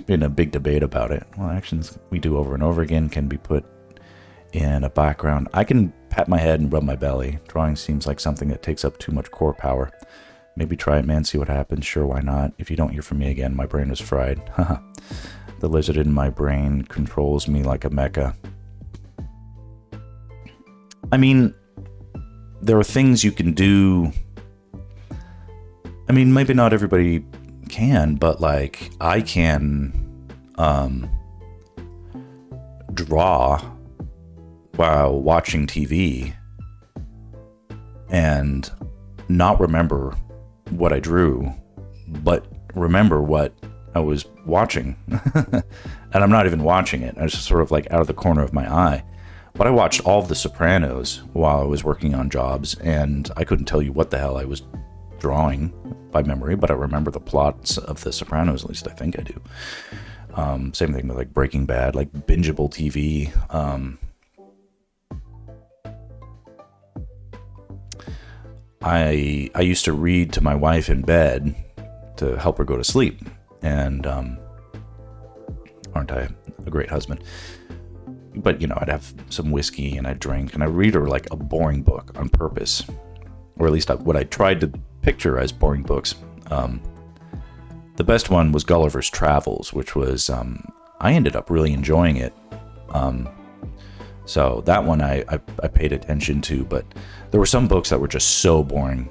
in a big debate about it. Well, actions we do over and over again can be put in a background. I can pat my head and rub my belly. Drawing seems like something that takes up too much core power. Maybe try it, man. See what happens. Sure, why not? If you don't hear from me again, my brain is fried. The lizard in my brain controls me like a mecha. I mean, there are things you can do. I mean, maybe not everybody can, but like I can draw while watching TV and not remember what I drew, but remember what I was watching. And I'm not even watching it. I was just sort of like out of the corner of my eye. But I watched all of The Sopranos while I was working on jobs, and I couldn't tell you what the hell I was drawing by memory, but I remember the plots of The Sopranos, at least I think I do. Same thing with like Breaking Bad, like bingeable TV. I used to read to my wife in bed to help her go to sleep, and aren't I a great husband? But I'd have some whiskey and I'd drink and I'd read her like a boring book on purpose, or at least what I tried to picture as boring books. The best one was Gulliver's Travels, which was I ended up really enjoying it. So that one I paid attention to, but there were some books that were just so boring,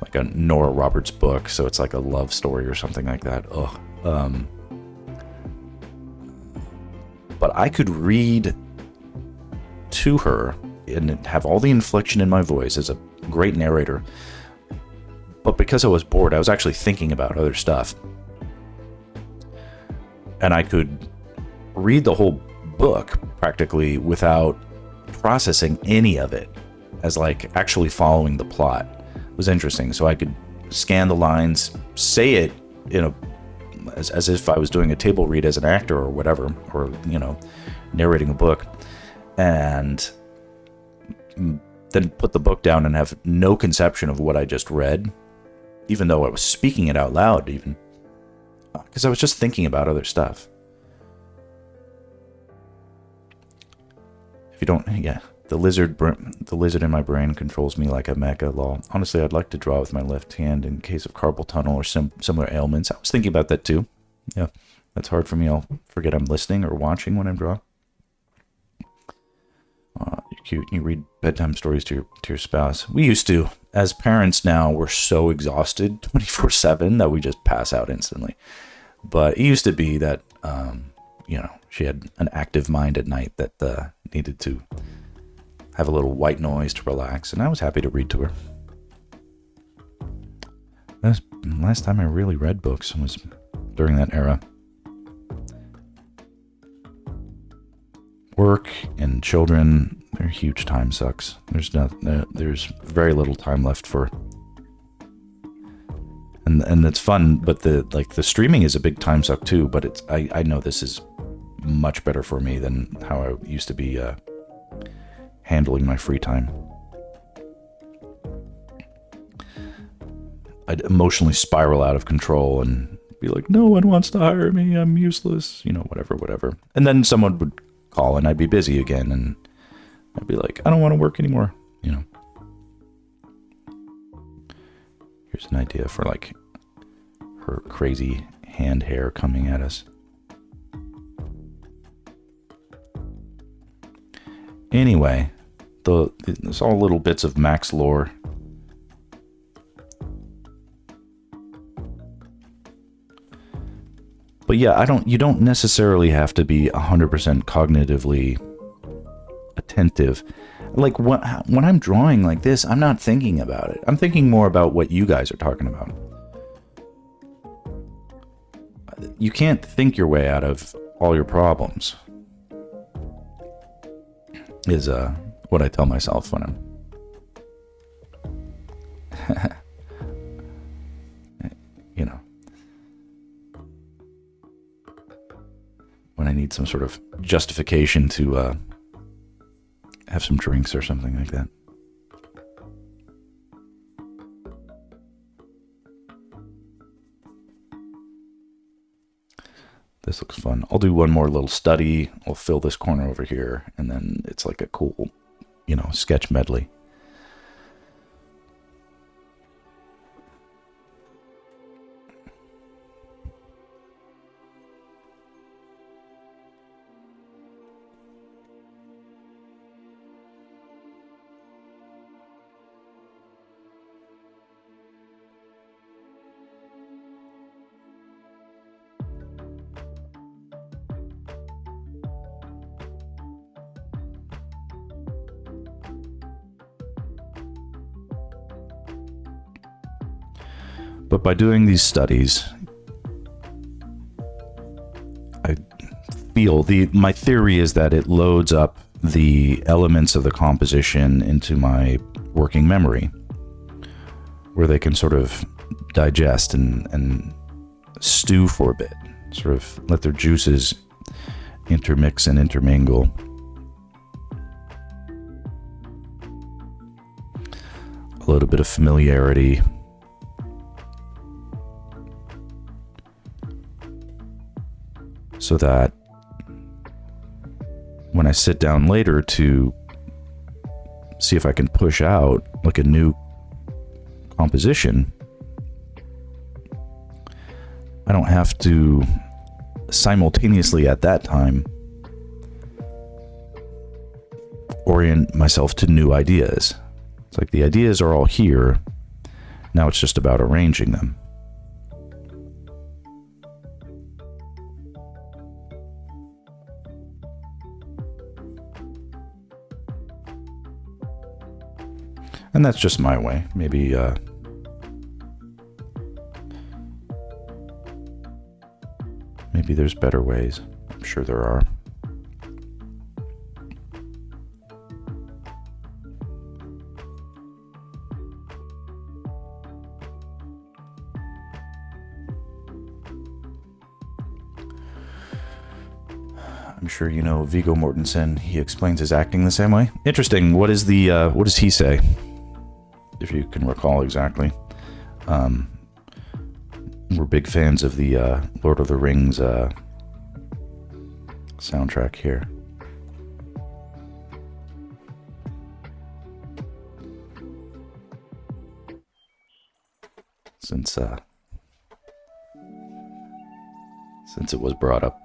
like a Nora Roberts book, so it's like a love story or something like that. But I could read to her and have all the inflection in my voice as a great narrator. But because I was bored, I was actually thinking about other stuff. And I could read the whole book practically without processing any of it as like actually following the plot. It was interesting. So I could scan the lines, say it as if I was doing a table read as an actor or whatever, or narrating a book, and then put the book down and have no conception of what I just read, even though I was speaking it out loud even. because I was just thinking about other stuff. If you don't, yeah, the lizard in my brain controls me like a mecha. Lol. Honestly, I'd like to draw with my left hand in case of carpal tunnel or similar ailments. I was thinking about that too. Yeah, that's hard for me. I'll forget I'm listening or watching when I'm drawing. You're cute. You read bedtime stories to your spouse. We used to. As parents now, we're so exhausted 24/7 that we just pass out instantly. But it used to be that, you know, she had an active mind at night that needed to have a little white noise to relax, and I was happy to read to her. Last time I really read books was during that era. Work and children, they're huge time sucks. There's very little time left for, and it's fun, but the streaming is a big time suck too. But I know this is much better for me than how I used to be handling my free time. I'd emotionally spiral out of control and be like, no one wants to hire me, I'm useless, you know, whatever. And then someone would call and I'd be busy again, and I'd be like, I don't want to work anymore, you know. Here's an idea for like her crazy hand hair coming at us. Anyway, it's all little bits of Max lore. But yeah, you don't necessarily have to be 100% cognitively attentive. Like when I'm drawing like this, I'm not thinking about it. I'm thinking more about what you guys are talking about. You can't think your way out of all your problems, is what I tell myself when I'm you know, when I need some sort of justification to have some drinks or something like that. This looks fun. I'll do one more little study. I'll fill this corner over here, and then it's like a cool, you know, sketch medley. But by doing these studies, I feel my theory is that it loads up the elements of the composition into my working memory, where they can sort of digest and stew for a bit, sort of let their juices intermix and intermingle. A little bit of familiarity. So that when I sit down later to see if I can push out like a new composition, I don't have to simultaneously at that time orient myself to new ideas. It's like the ideas are all here. Now it's just about arranging them. And that's just my way. Maybe maybe there's better ways. I'm sure there are. I'm sure you know Viggo Mortensen. He explains his acting the same way. Interesting. What does he say? If you can recall exactly. we're big fans of the Lord of the Rings soundtrack here. Since it was brought up.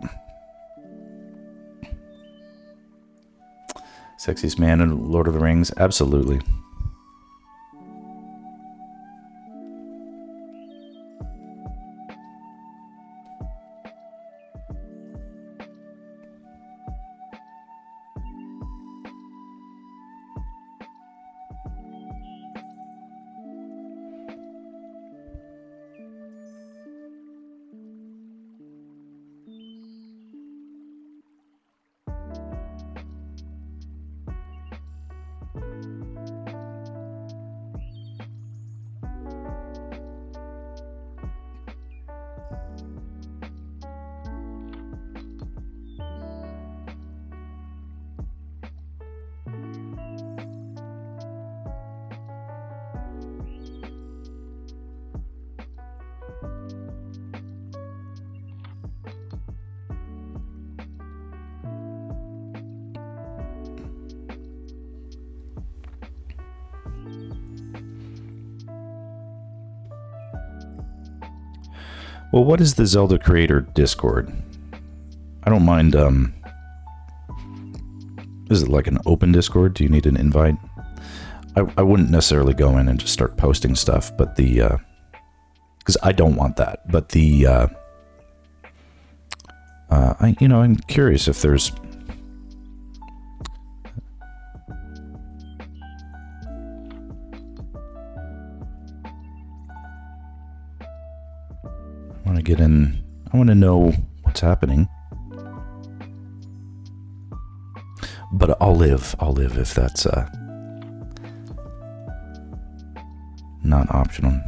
Sexiest man in Lord of the Rings? Absolutely. Well, what is the Zelda Creator Discord? I don't mind, is it like an open Discord? Do you need an invite? I wouldn't necessarily go in and just start posting stuff, but the, because I don't want that, but the, I'm curious if there's, I want to get in, I want to know what's happening. But I'll live if that's not optional.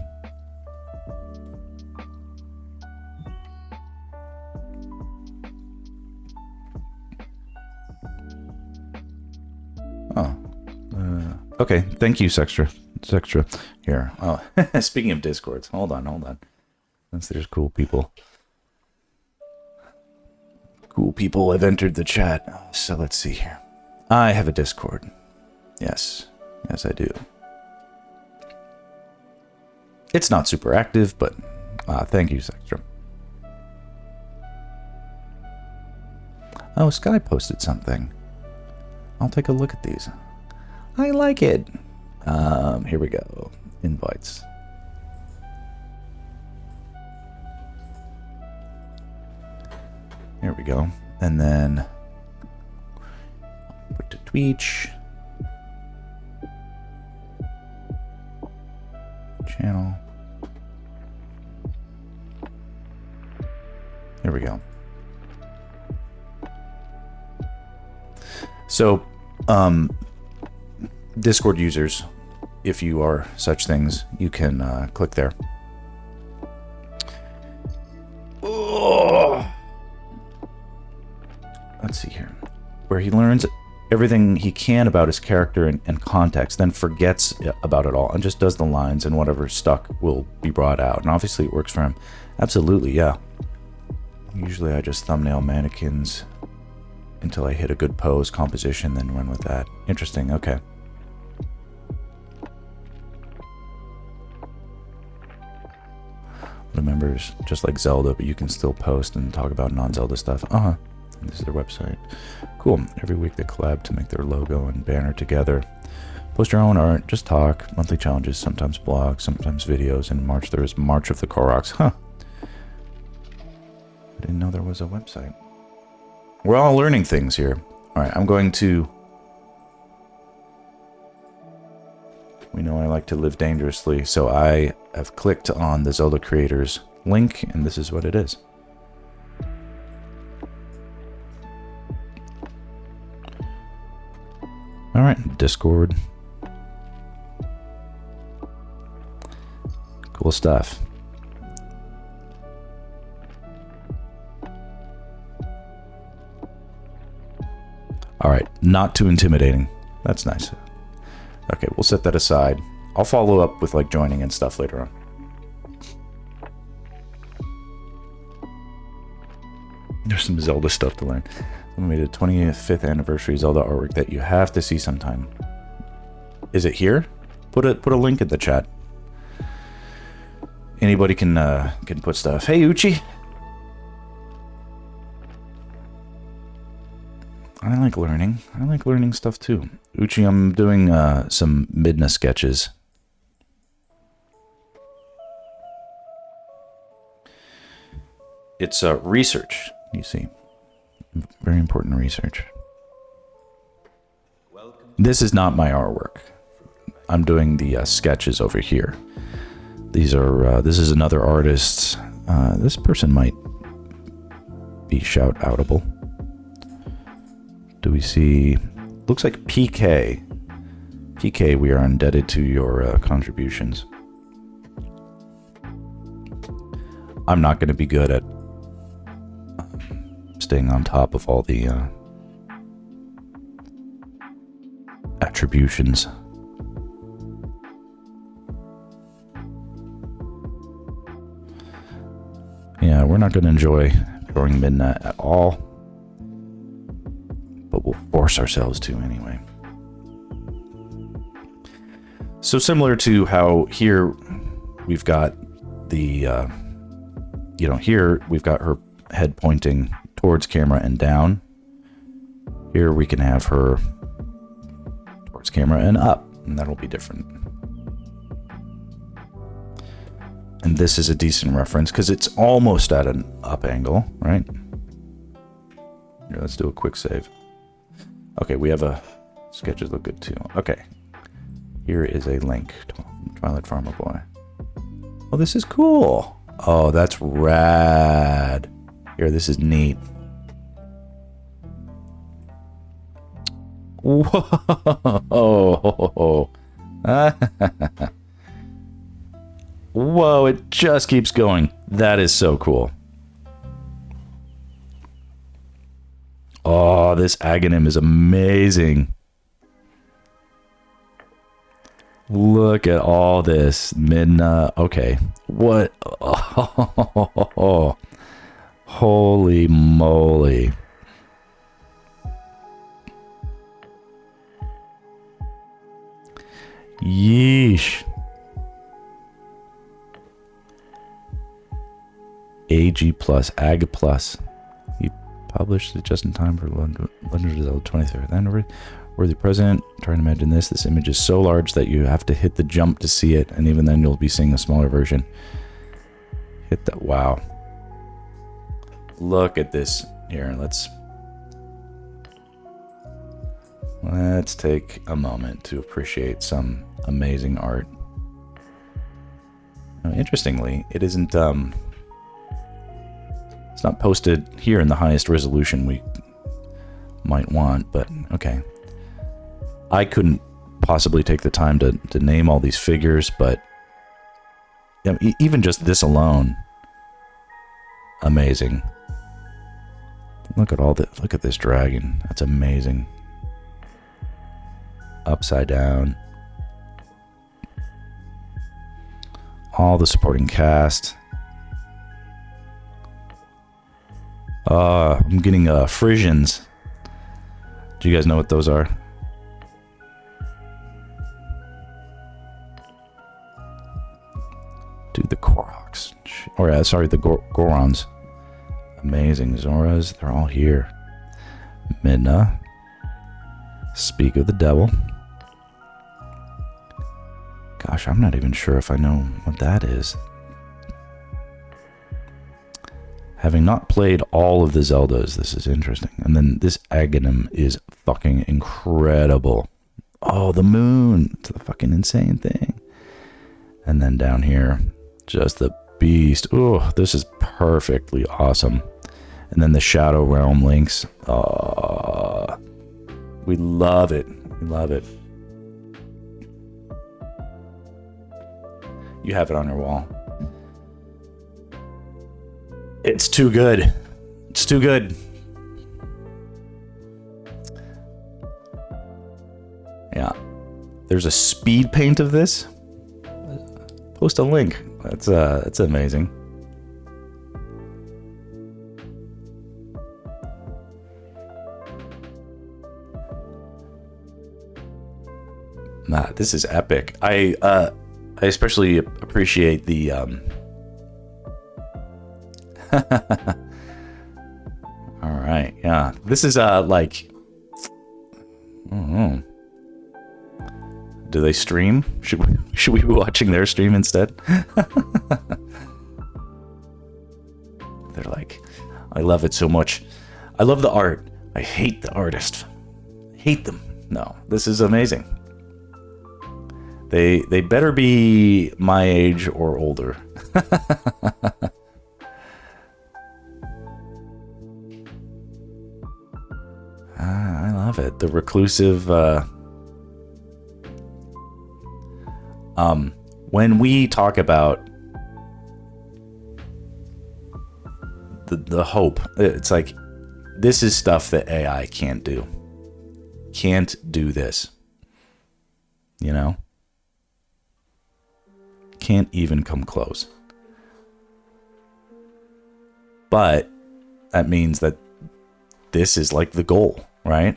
Oh, okay. Thank you, Sextra. Here. Oh, speaking of Discords, hold on. Since there's cool people. Cool people have entered the chat. So let's see here. I have a Discord. Yes, I do. It's not super active, but thank you, Sextra. Oh, Sky posted something. I'll take a look at these. I like it. Here we go. Invites. Here we go. And then put to Twitch. Channel. There we go. So, Discord users, if you are such things, you can click there. Oh. Let's see here. Where he learns everything he can about his character and context, then forgets about it all and just does the lines, and whatever's stuck will be brought out. And obviously it works for him. Absolutely, yeah. Usually I just thumbnail mannequins until I hit a good pose composition, then run with that. Interesting, okay. The members, just like Zelda, but you can still post and talk about non-Zelda stuff. This is their website. Cool. Every week they collab to make their logo and banner together. Post your own art, just talk. Monthly challenges, sometimes blogs, sometimes videos. In March there is March of the Koroks. Huh. I didn't know there was a website. We're all learning things here. Alright, I'm going to... We know I like to live dangerously, so I have clicked on the Zelda Creators link, and this is what it is. Alright, Discord. Cool stuff. Alright, not too intimidating. That's nice. Okay, we'll set that aside. I'll follow up with like joining and stuff later on. There's some Zelda stuff to learn. We made a 25th anniversary Zelda artwork that you have to see sometime. Is it here? Put a link in the chat. Anybody can put stuff. Hey, Uchi. I like learning. I like learning stuff too. Uchi, I'm doing some Midna sketches. It's research, you see. Very important research. This is not my artwork. I'm doing the sketches over here. These are, this is another artist's. This person might be shout-outable. Do we see... Looks like PK. PK, we are indebted to your contributions. I'm not going to be good at staying on top of all the attributions. Yeah, we're not going to enjoy drawing Midna at all, but we'll force ourselves to anyway. So similar to how here we've got the, here we've got her head pointing towards camera and down. Here we can have her towards camera and up, and that'll be different. And this is a decent reference because it's almost at an up angle, right? Here, let's do a quick save. Okay, we have a... Sketches look good too. Okay. Here is a link to Twilight Farmer Boy. Oh, this is cool. Oh, that's rad. Here, this is neat. Whoa. Whoa, it just keeps going. That is so cool. Oh, this agonim is amazing. Look at all this. Midna. Okay. What? Oh, holy moly. Yeesh. AG plus, AG plus. He published it just in time for Legend of Zelda 23rd anniversary. Worthy President, trying to imagine this. This image is so large that you have to hit the jump to see it, and even then you'll be seeing a smaller version. Hit that. Wow. Look at this. Here, let's take a moment to appreciate some amazing art. Now, interestingly, it isn't it's not posted here in the highest resolution we might want, but okay. I couldn't possibly take the time to name all these figures, but you know, even just this alone, amazing. Look at look at this dragon. That's amazing. Upside down. All the supporting cast. I'm getting Frisians. Do you guys know what those are? Dude, the Koroks. Or, sorry, the Gorons. Amazing. Zoras, they're all here. Midna. Speak of the Devil. Gosh, I'm not even sure if I know what that is. Having not played all of the Zeldas, this is interesting. And then this agonim is fucking incredible. Oh, the moon. It's a fucking insane thing. And then down here, just the beast. Oh, this is perfectly awesome. And then the Shadow Realm links. Oh, we love it. We love it. You have it on your wall. It's too good. It's too good. Yeah. There's a speed paint of this. Post a link. That's amazing. Nah, this is epic. I especially appreciate the all right, yeah. This is like, I don't know. Do they stream? Should we be watching their stream instead? They're like, I love it so much. I love the art. I hate the artist. Hate them. No, this is amazing. They better be my age or older. I love it. The reclusive. When we talk about the hope, it's like, this is stuff that AI can't do. Can't do this. You know? Can't even come close. But that means that this is like the goal, right?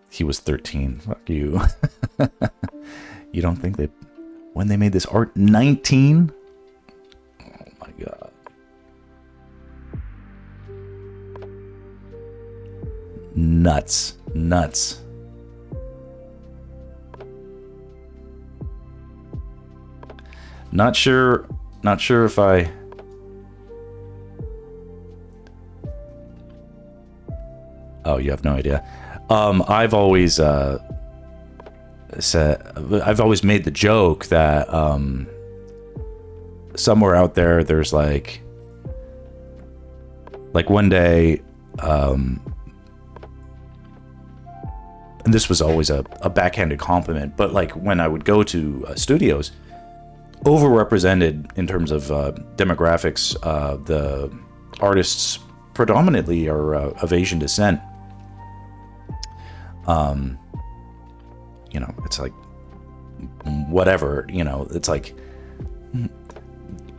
He was 13. Fuck you. You don't think that when they made this art, 19? Oh my god. Nuts. Nuts. Not sure if I... Oh, you have no idea. I've always made the joke that somewhere out there's like one day, and this was always a backhanded compliment, but like when I would go to studios, overrepresented in terms of demographics, the artists predominantly are of Asian descent. You know, it's like, whatever, you know, it's like,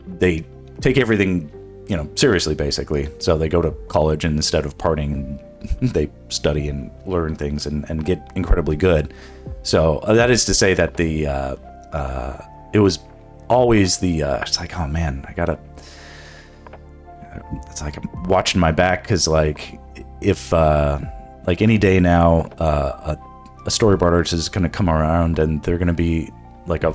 they take everything, you know, seriously, basically. So they go to college, and instead of partying, and they study and learn things and get incredibly good. So that is to say that it was always it's like, oh man, it's like I'm watching my back, because like, if like any day now, a storyboard artist is going to come around, and they're going to be like a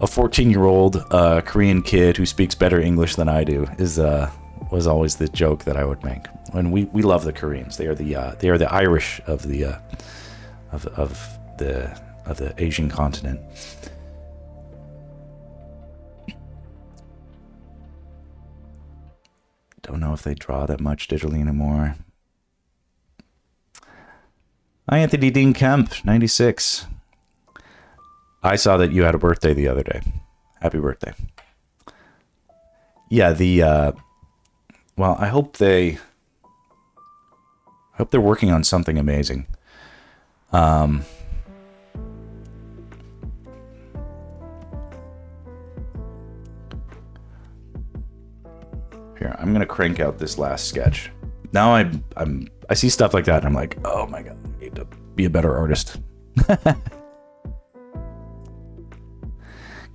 14-year-old Korean kid who speaks better English than I do, was always the joke that I would make. And we love the Koreans. They are the Irish of the Asian continent. Don't know if they draw that much digitally anymore. Hi, Anthony Dean Kemp, 96. I saw that you had a birthday the other day. Happy birthday. Yeah, well, I hope they're working on something amazing. Here, I'm gonna crank out this last sketch. Now I see stuff like that, and I'm like, oh my god, I need to be a better artist.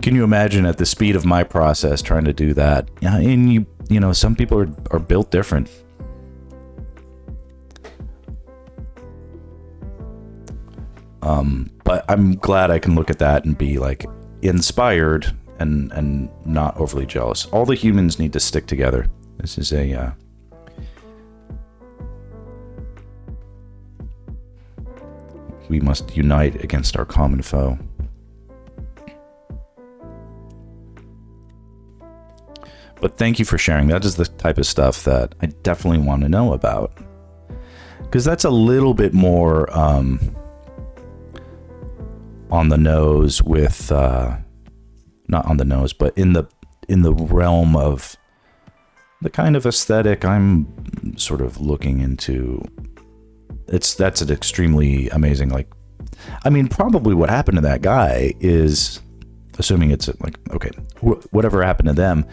Can you imagine at the speed of my process trying to do that? Yeah, and you know, some people are built different. But I'm glad I can look at that and be like inspired and not overly jealous. All the humans need to stick together. This is we must unite against our common foe. But thank you for sharing. That is the type of stuff that I definitely want to know about, because that's a little bit more on the nose with not on the nose, but in the realm of the kind of aesthetic I'm sort of looking into. That's an extremely amazing, like, I mean, probably what happened to that guy is, assuming it's like, okay, whatever happened to them,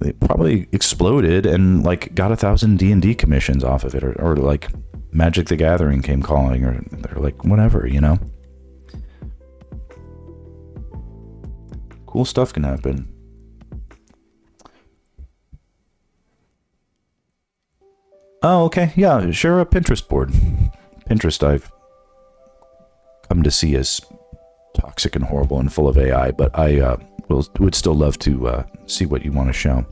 they probably exploded and like got 1,000 D&D commissions off of it, or like Magic the Gathering came calling, or they're like, whatever, you know? Cool stuff can happen. Oh, okay. Yeah, share a Pinterest board. Pinterest I've come to see as toxic and horrible and full of AI, but I would still love to see what you want to show.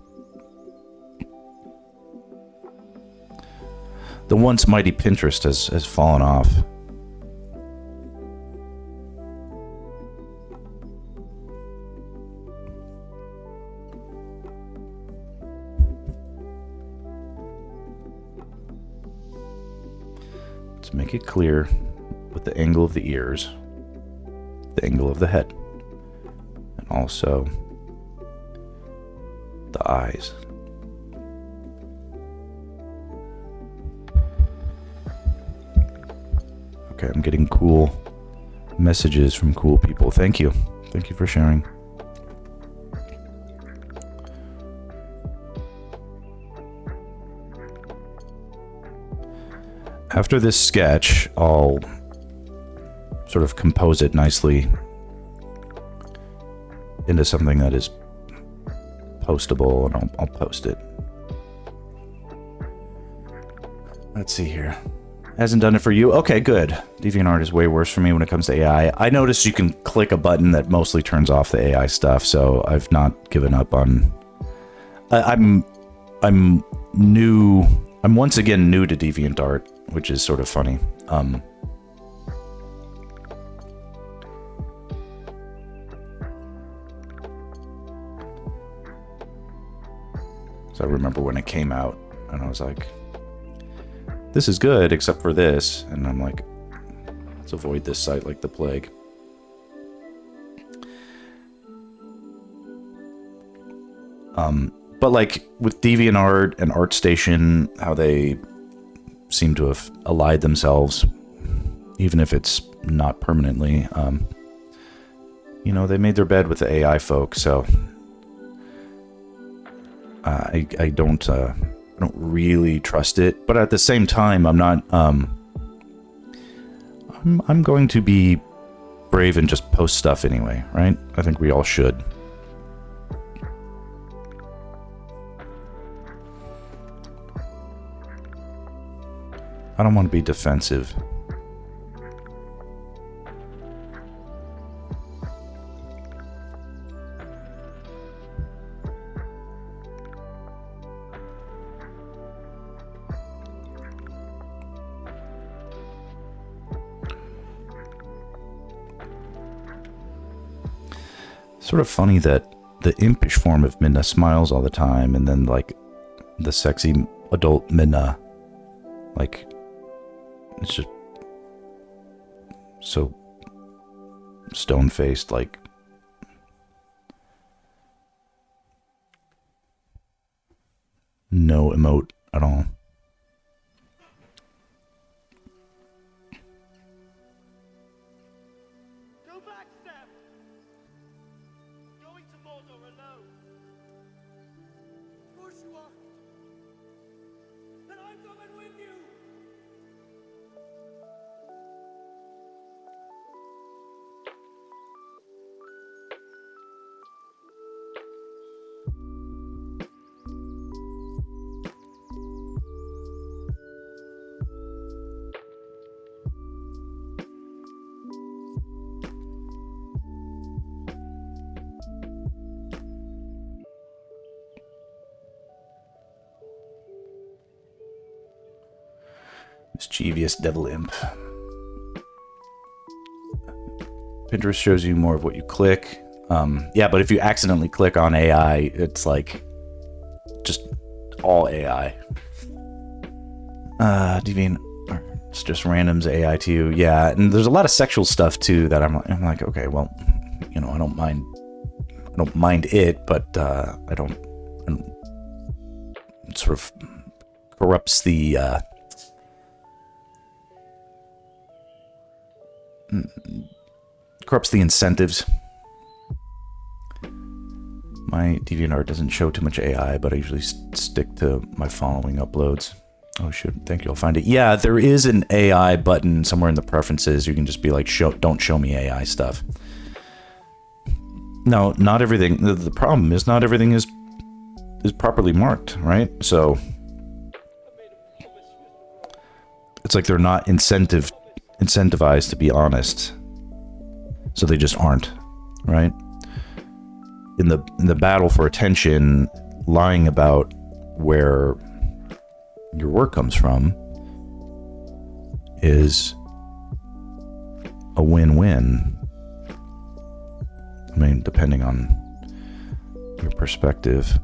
The once mighty Pinterest has fallen off. Let's make it clear with the angle of the ears, the angle of the head, and also the eyes. Okay, I'm getting cool messages from cool people. Thank you. Thank you for sharing. After this sketch, I'll sort of compose it nicely into something that is postable, and I'll post it. Let's see here. Hasn't done it for you? Okay, good. DeviantArt is way worse for me when it comes to AI. I noticed you can click a button that mostly turns off the AI stuff, so I've not given up on... I'm new... I'm once again new to DeviantArt, which is sort of funny. So I remember when it came out, and I was like, this is good, except for this. And I'm like, let's avoid this site like the plague. But like with DeviantArt and ArtStation, how they seem to have allied themselves, even if it's not permanently, you know, they made their bed with the AI folks, so I don't really trust it. But at the same time, I'm not, I'm going to be brave and just post stuff anyway, right? I think we all should. I don't want to be defensive. Sort of funny that the impish form of Midna smiles all the time, and then like the sexy adult Midna, like, it's just so stone-faced, like no emote at all. Go back, Sam. Going to Mordor alone. Of course you are. Then I'm coming with you. Mischievous devil imp. Pinterest shows you more of what you click. Yeah, but if you accidentally click on AI, it's like just all AI. Deviant, it's just randoms AI to you. Yeah, and there's a lot of sexual stuff too that I'm like, okay, well, you know, I don't mind it, but I don't it sort of corrupts the incentives. My DeviantArt doesn't show too much AI, but I usually stick to my following uploads. Oh, shoot. Thank you. I'll find it. Yeah, there is an AI button somewhere in the preferences. You can just be like, don't show me AI stuff. No, not everything. The problem is not everything is properly marked, right? So it's like they're not incentivized to be honest. So they just aren't, right? In the battle for attention, lying about where your work comes from is a win-win. I mean, depending on your perspective.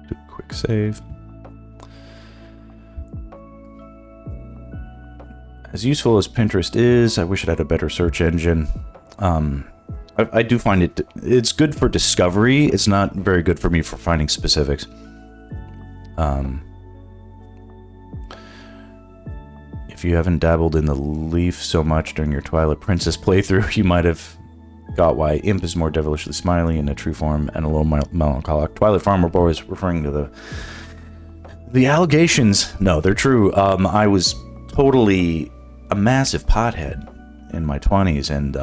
Do a quick save. As useful as Pinterest is, I wish it had a better search engine. I do find it's good for discovery. It's not very good for me for finding specifics. If you haven't dabbled in the leaf so much during your Twilight Princess playthrough, you might have got why Imp is more devilishly smiley in a true form and a little melancholic. Twilight Farmer Boy is referring to the allegations. No, they're true. I was totally a massive pothead in my 20s, and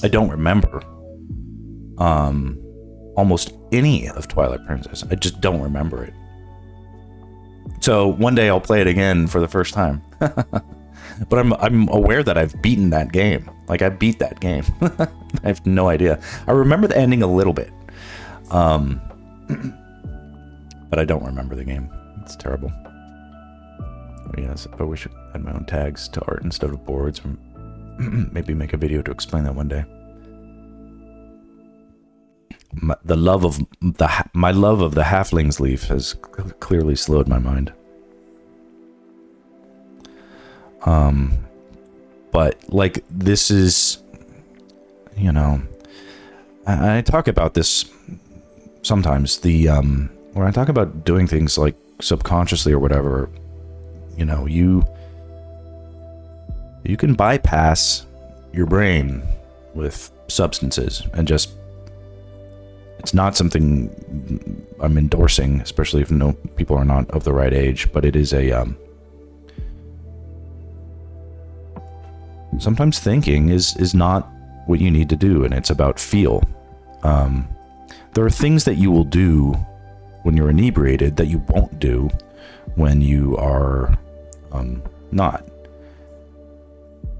I don't remember almost any of Twilight Princess. I just don't remember it. So one day I'll play it again for the first time. But I'm aware that I've beaten that game. Like, I beat that game. I have no idea. I remember the ending a little bit. But I don't remember the game. It's terrible. Oh, yes, I wish I had my own tags to art instead of boards. Maybe make a video to explain that one day. My love of the halflings leaf has clearly slowed my mind. But like, this is, you know, I talk about this sometimes. When I talk about doing things like subconsciously or whatever, you know, you can bypass your brain with substances and just. It's not something I'm endorsing, especially if people are not of the right age, but it is a, sometimes thinking is not what you need to do, and it's about feel. There are things that you will do when you're inebriated that you won't do when you are not.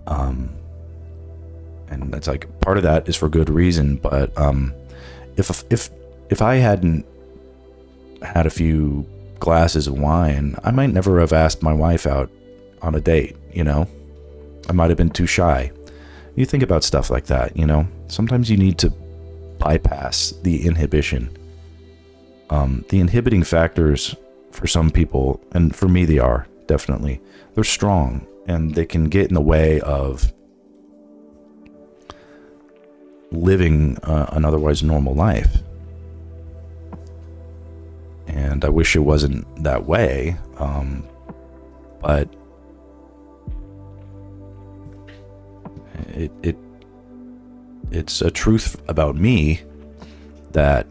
And that's like, part of that is for good reason, but if I hadn't had a few glasses of wine, I might never have asked my wife out on a date, you know? I might have been too shy. You think about stuff like that, you know? Sometimes you need to bypass the inhibition. The inhibiting factors for some people, and for me they are, definitely, they're strong, and they can get in the way of living an otherwise normal life. And I wish it wasn't that way, but it's a truth about me that,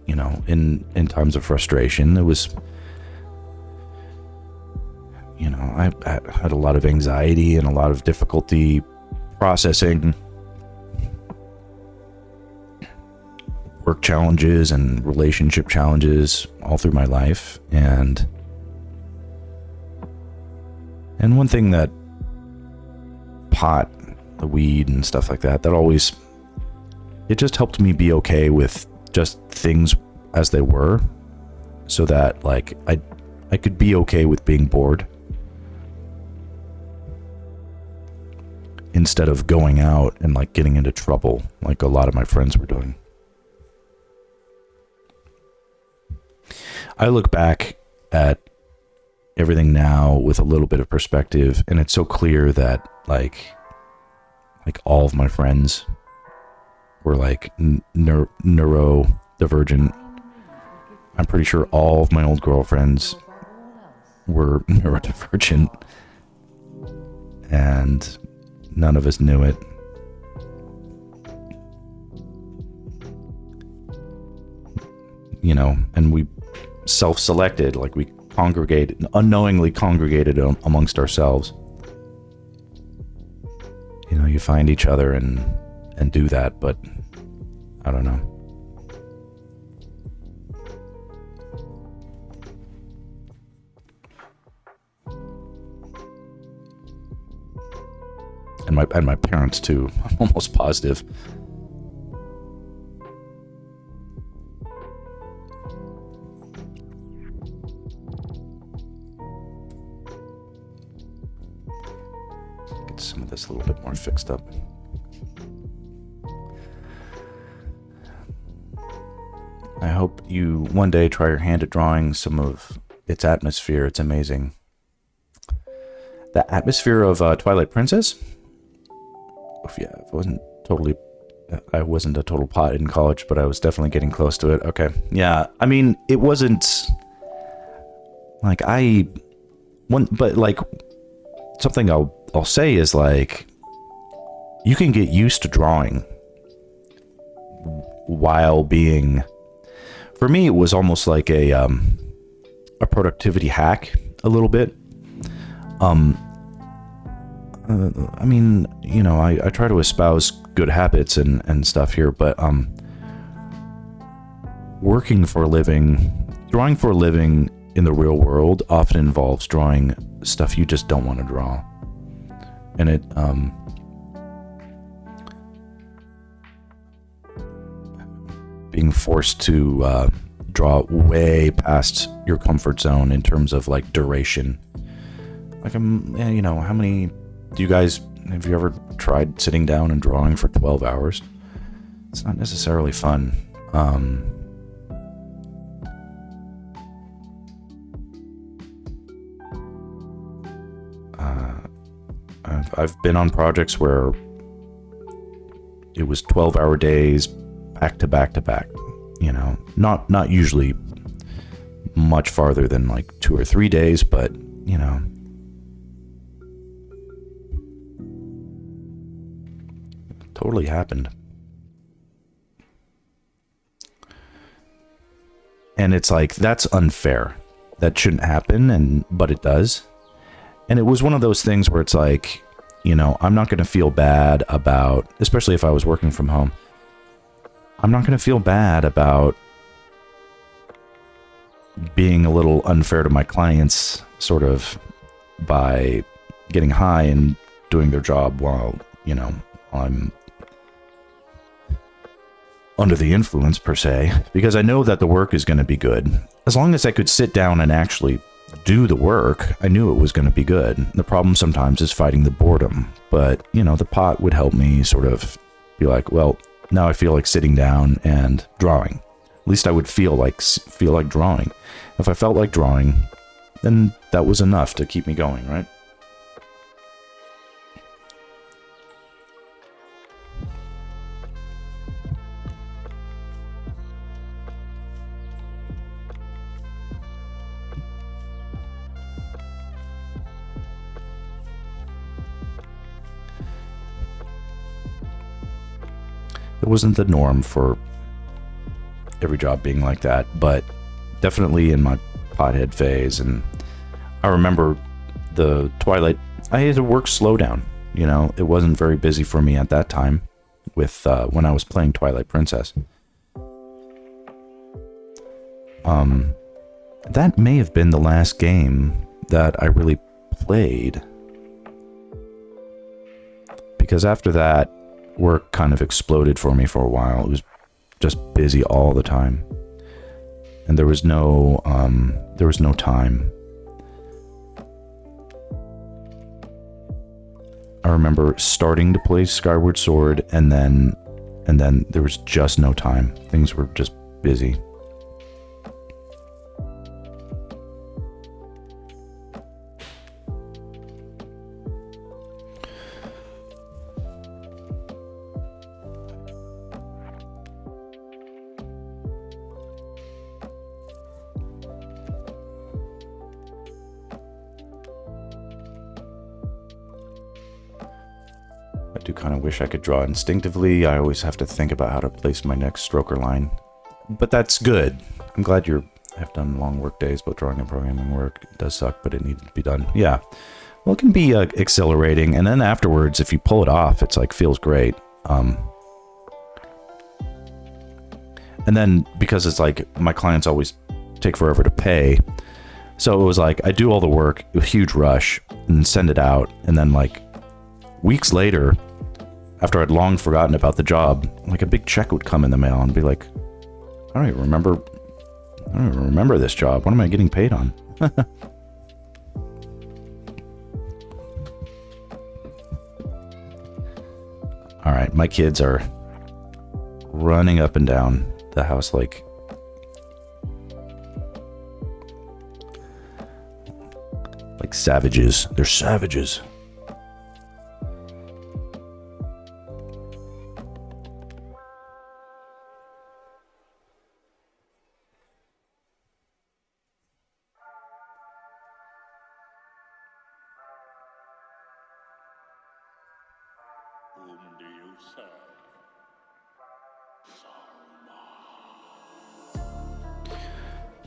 you know, in times of frustration, it was, you know, I had a lot of anxiety and a lot of difficulty processing work challenges and relationship challenges all through my life, and one thing that pot, the weed and stuff like that, it just helped me be okay with just things as they were, so that like I could be okay with being bored instead of going out and like getting into trouble like a lot of my friends were doing. I look back at everything now with a little bit of perspective, and it's so clear that like all of my friends were like neurodivergent. I'm pretty sure all of my old girlfriends were neurodivergent, and none of us knew it. You know, and we self-selected, like we unknowingly congregated amongst ourselves. You know, you find each other and do that, but I don't know. And my parents too. I'm almost positive. Get some of this a little bit more fixed up. I hope you one day try your hand at drawing some of its atmosphere. It's amazing. The atmosphere of Twilight Princess? Yeah, I wasn't a total pot in college, but I was definitely getting close to it. Okay. Yeah, I mean, it wasn't like but like something I'll say is like, you can get used to drawing while being, for me, it was almost like a productivity hack a little bit. I mean, you know, I try to espouse good habits and stuff here, but drawing for a living in the real world often involves drawing stuff you just don't want to draw. And it being forced to draw way past your comfort zone in terms of like duration. Like you know, how many have you ever tried sitting down and drawing for 12 hours? It's not necessarily fun. I've been on projects where it was 12-hour days back to back to back, you know, not usually much farther than like 2 or 3 days, but you know, totally happened. And it's like, that's unfair. That shouldn't happen, but it does. And it was one of those things where it's like, you know, I'm not going to feel bad about, especially if I was working from home, I'm not going to feel bad about being a little unfair to my clients, sort of, by getting high and doing their job while, you know, I'm under the influence per se, because I know that the work is going to be good. As long as I could sit down and actually do the work, I knew it was going to be good. The problem sometimes is fighting the boredom, but you know, the pot would help me sort of be like, well, now I feel like sitting down and drawing. At least I would feel like drawing. If I felt like drawing, then that was enough to keep me going, right? It wasn't the norm for every job being like that, but definitely in my pothead phase. And I remember the Twilight, I had to work slow down. You know, it wasn't very busy for me at that time with when I was playing Twilight Princess. That may have been the last game that I really played. because after that, work kind of exploded for me for a while. It was just busy all the time, and there was no time. I remember starting to play Skyward Sword, and then there was just no time. Things were just busy. I do kind of wish I could draw instinctively. I always have to think about how to place my next stroker line. But that's good. I'm glad you have done long work days, both drawing and programming work. It does suck, but it needed to be done. Yeah. Well, it can be exhilarating, and then afterwards, if you pull it off, it's like feels great. And then because it's like my clients always take forever to pay, so it was like I do all the work, a huge rush, and then send it out, and then like weeks later, after I'd long forgotten about the job, like a big check would come in the mail and be like, I don't even remember this job. What am I getting paid on? All right, my kids are running up and down the house like savages. They're savages. Whom do you serve?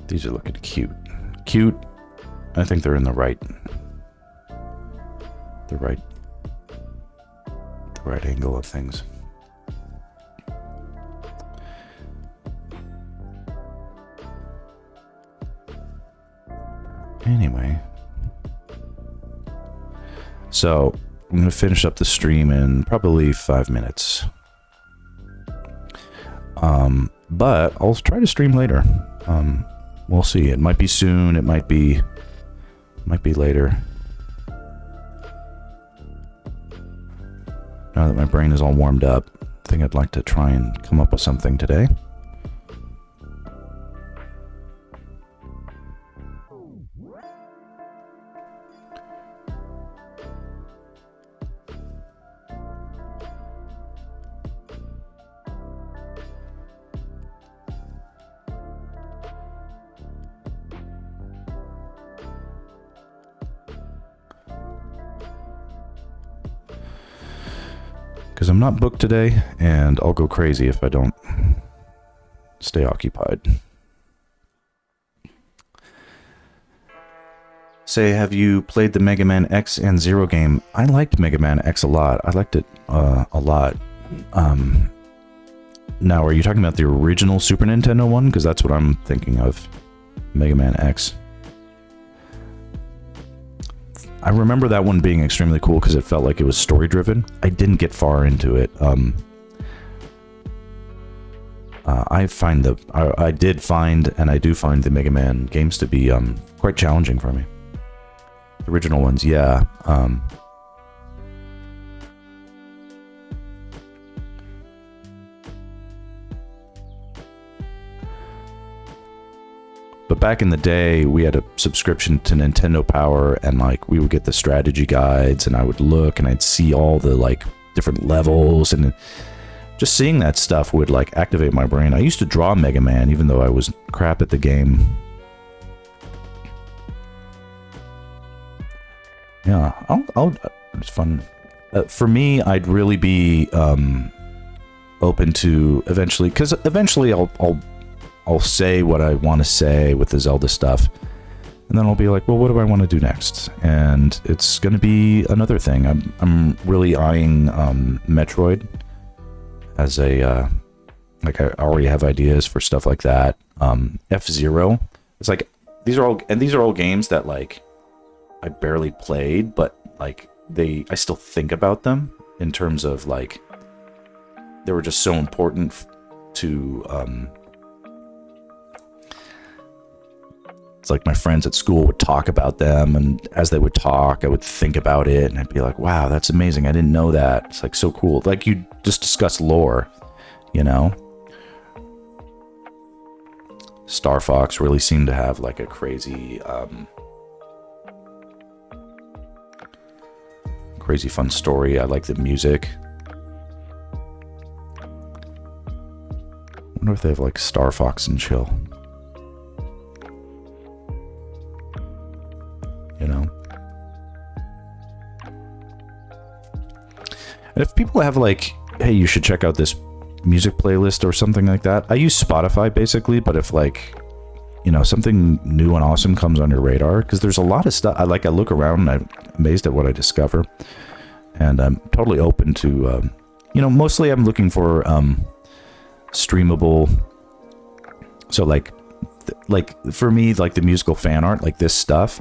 These are looking cute. Cute. I think they're in the right angle of things. Anyway. So, I'm going to finish up the stream in probably 5 minutes. But I'll try to stream later. We'll see. It might be soon. It might be later. Now that my brain is all warmed up, I think I'd like to try and come up with something today. Because I'm not booked today, and I'll go crazy if I don't stay occupied. Say, have you played the Mega Man X and Zero game? I liked Mega Man X a lot. I liked it a lot. Now, are you talking about the original Super Nintendo one? Because that's what I'm thinking of. Mega Man X. I remember that one being extremely cool because it felt like it was story-driven. I didn't get far into it. I did find, and I do find the Mega Man games to be quite challenging for me. The original ones, yeah. But back in the day, we had a subscription to Nintendo Power, and like we would get the strategy guides, and I would look, and I'd see all the like different levels, and just seeing that stuff would like activate my brain. I used to draw Mega Man, even though I was crap at the game. Yeah, it's fun. For me, I'd really be open to eventually, because eventually I'll say what I want to say with the Zelda stuff, and then I'll be like, well, what do I want to do next? And it's going to be another thing. I'm really eyeing Metroid as a like I already have ideas for stuff like that. F-Zero. It's like these are all games that like I barely played, but like I still think about them in terms of like, they were just so important to, it's like my friends at school would talk about them, and as they would talk, I would think about it, and I'd be like, wow, that's amazing. I didn't know that. It's like so cool. Like you just discuss lore, you know? Star Fox really seemed to have like a crazy, crazy fun story. I like the music. I wonder if they have like Star Fox and Chill. You know? And if people have like, hey, you should check out this music playlist or something like that. I use Spotify basically, but if like, you know, something new and awesome comes on your radar, because there's a lot of stuff. I look around and I'm amazed at what I discover, and I'm totally open to, you know, mostly I'm looking for streamable. So like for me, like the musical fan art, like this stuff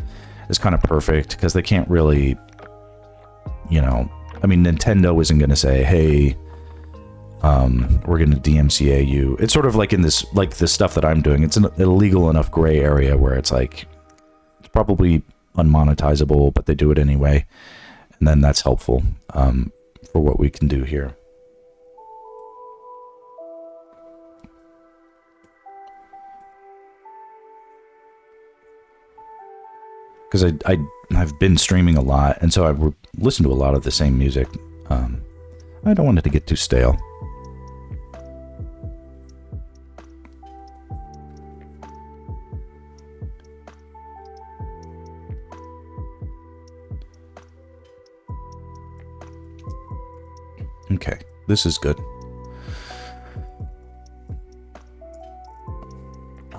is kind of perfect because they can't really, you know, I mean, Nintendo isn't going to say, hey, we're going to DMCA you. It's sort of like in this, like the stuff that I'm doing, it's an illegal enough gray area where it's like, it's probably unmonetizable, but they do it anyway. And then that's helpful for what we can do here. Because I've been streaming a lot, and so I listen to a lot of the same music. I don't want it to get too stale. Okay, this is good.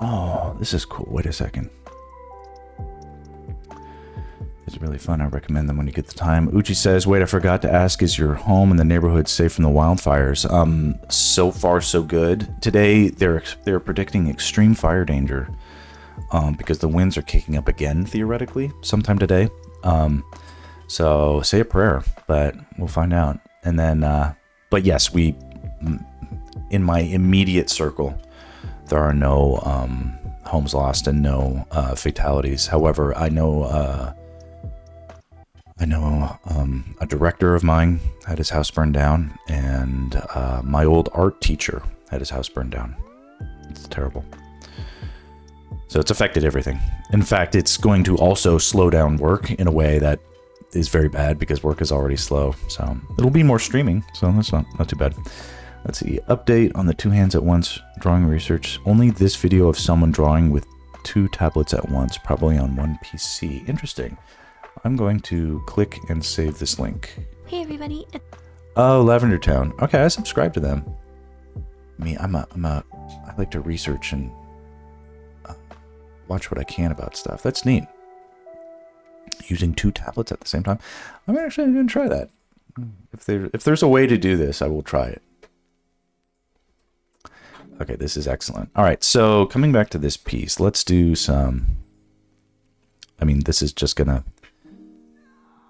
Oh, this is cool. Wait a second. It's really fun. I recommend them when you get the time. Uchi says, wait, I forgot to ask, is your home in the neighborhood safe from the wildfires? So far, so good. Today, they're predicting extreme fire danger because the winds are kicking up again, theoretically, sometime today. So say a prayer, but we'll find out. And then, but yes, in my immediate circle, there are no homes lost and no fatalities. However, I know a director of mine had his house burned down, and my old art teacher had his house burned down. It's terrible. So it's affected everything. In fact, it's going to also slow down work in a way that is very bad because work is already slow. So it'll be more streaming, so that's not too bad. Let's see. Update on the two hands at once drawing research. Only this video of someone drawing with two tablets at once, probably on one PC. Interesting. I'm going to click and save this link. Hey everybody. Oh, Lavender Town. Okay, I subscribe to them. I like to research and watch what I can about stuff. That's neat. Using two tablets at the same time. I'm actually going to try that. If there's a way to do this, I will try it. Okay, this is excellent. All right, so coming back to this piece, let's do some... I mean, this is just going to...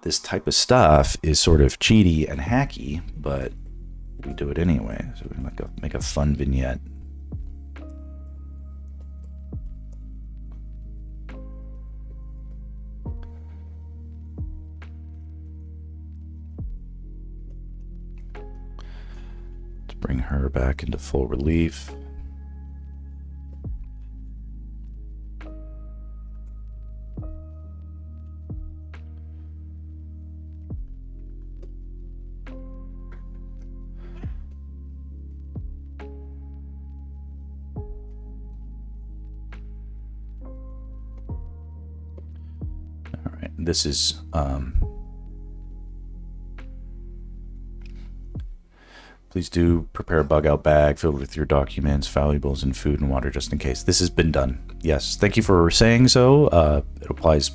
This type of stuff is sort of cheaty and hacky, but we do it anyway. So we make a fun vignette. Let's bring her back into full relief. This is please do prepare a bug out bag filled with your documents, valuables, and food and water just in case. This has been done. Yes, thank you for saying so. It applies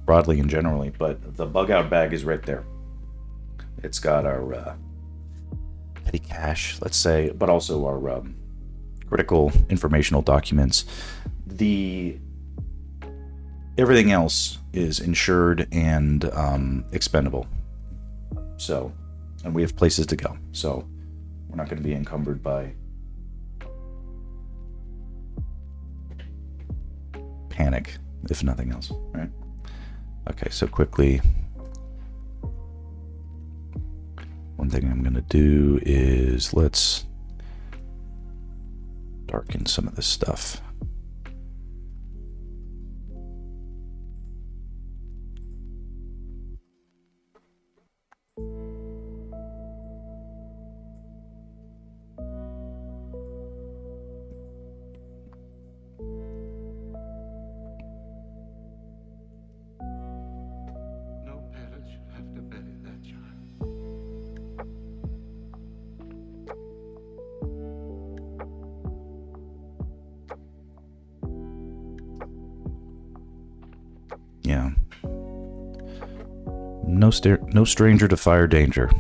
broadly and generally, but the bug out bag is right there. It's got our petty cash, let's say, but also our critical informational documents. Everything else is insured and expendable. So and we have places to go. So we're not going to be encumbered by panic, if nothing else, right? Okay, so quickly, one thing I'm going to do is let's darken some of this stuff. Yeah. No stranger to fire danger.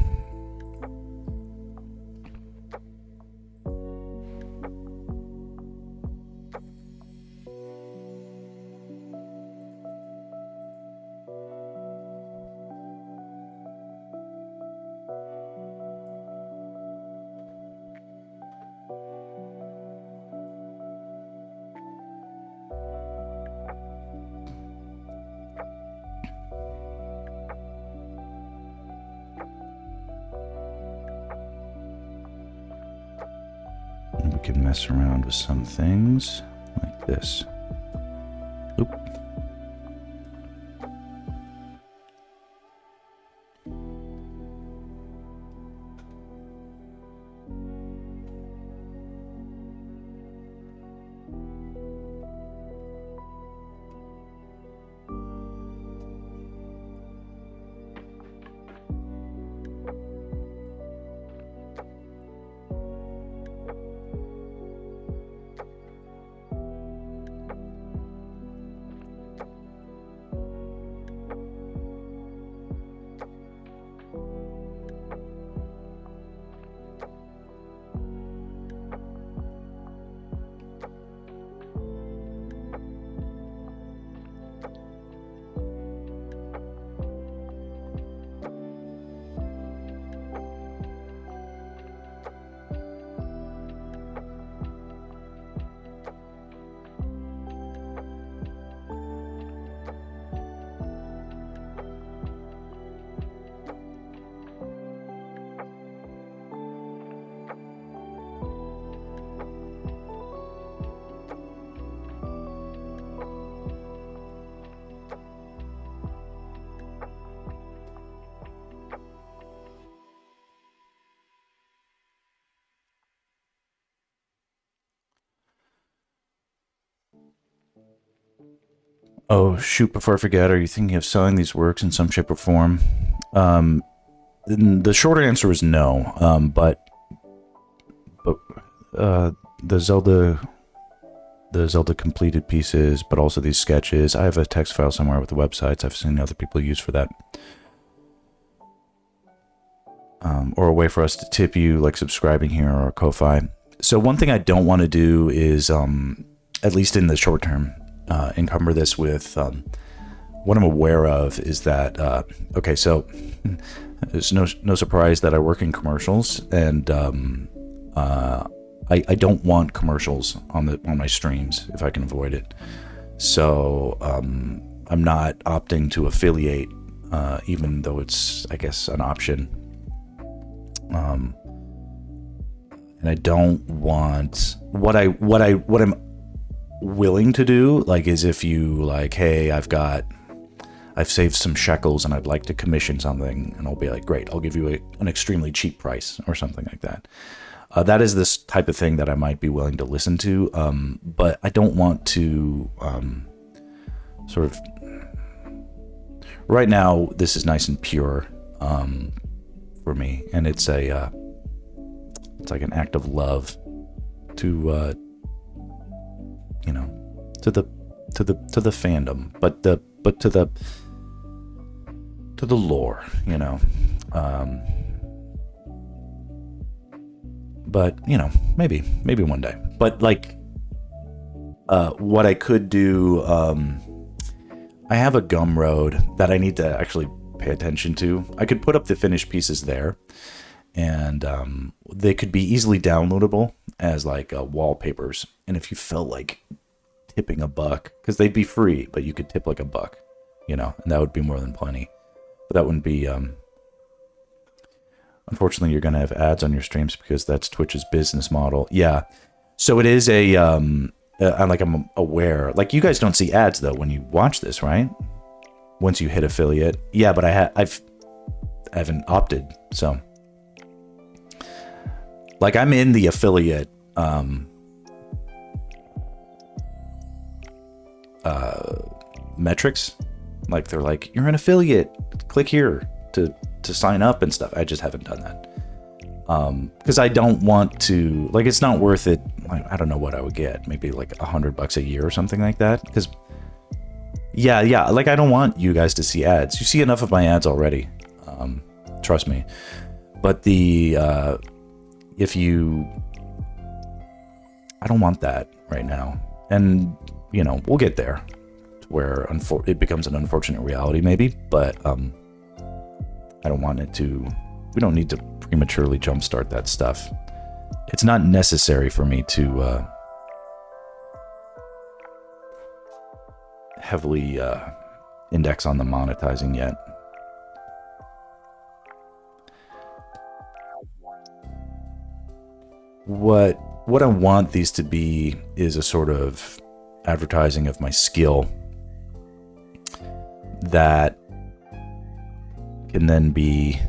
We can mess around with some things like this. Oop. Oh, shoot, before I forget, are you thinking of selling these works in some shape or form? The short answer is no, but the Zelda completed pieces, but also these sketches. I have a text file somewhere with the websites I've seen other people use for that. Or a way for us to tip you, like subscribing here or Ko-Fi. So one thing I don't want to do is, at least in the short term, encumber this with, what I'm aware of is that, okay, so there's no surprise that I work in commercials, and I don't want commercials on my streams if I can avoid it. So I'm not opting to affiliate, even though it's, I guess, an option. And I don't want what I'm willing to do, like, is if you like, hey, I've saved some shekels and I'd like to commission something, and I'll be like, great, I'll give you an extremely cheap price or something like that. That is this type of thing that I might be willing to listen to, but I don't want to sort of, right now this is nice and pure for me, and it's like an act of love to you know, to the fandom, but to the lore, you know. But you know, maybe one day. But like, what I could do, I have a Gumroad that I need to actually pay attention to. I could put up the finished pieces there, and they could be easily downloadable as like wallpapers. And if you felt like tipping $1, because they'd be free, but you could tip like $1, and that would be more than plenty. But that wouldn't be. Unfortunately, you're going to have ads on your streams because that's Twitch's business model. Yeah, so it is I'm aware. Like, you guys don't see ads though when you watch this, right? Once you hit affiliate, yeah, but I haven't opted, so like I'm in the affiliate metrics. Like, they're like, you're an affiliate, click here to sign up and stuff. I just haven't done that because I don't want to, like, it's not worth it. I don't know what I would get, maybe like $100 a year or something like that, because yeah, like, I don't want you guys to see ads. You see enough of my ads already, trust me. But I don't want that right now, and we'll get there where it becomes an unfortunate reality maybe, but I don't want it to. We don't need to prematurely jumpstart that stuff. It's not necessary for me to heavily index on the monetizing yet. What I want these to be is a sort of advertising of my skill that can then be.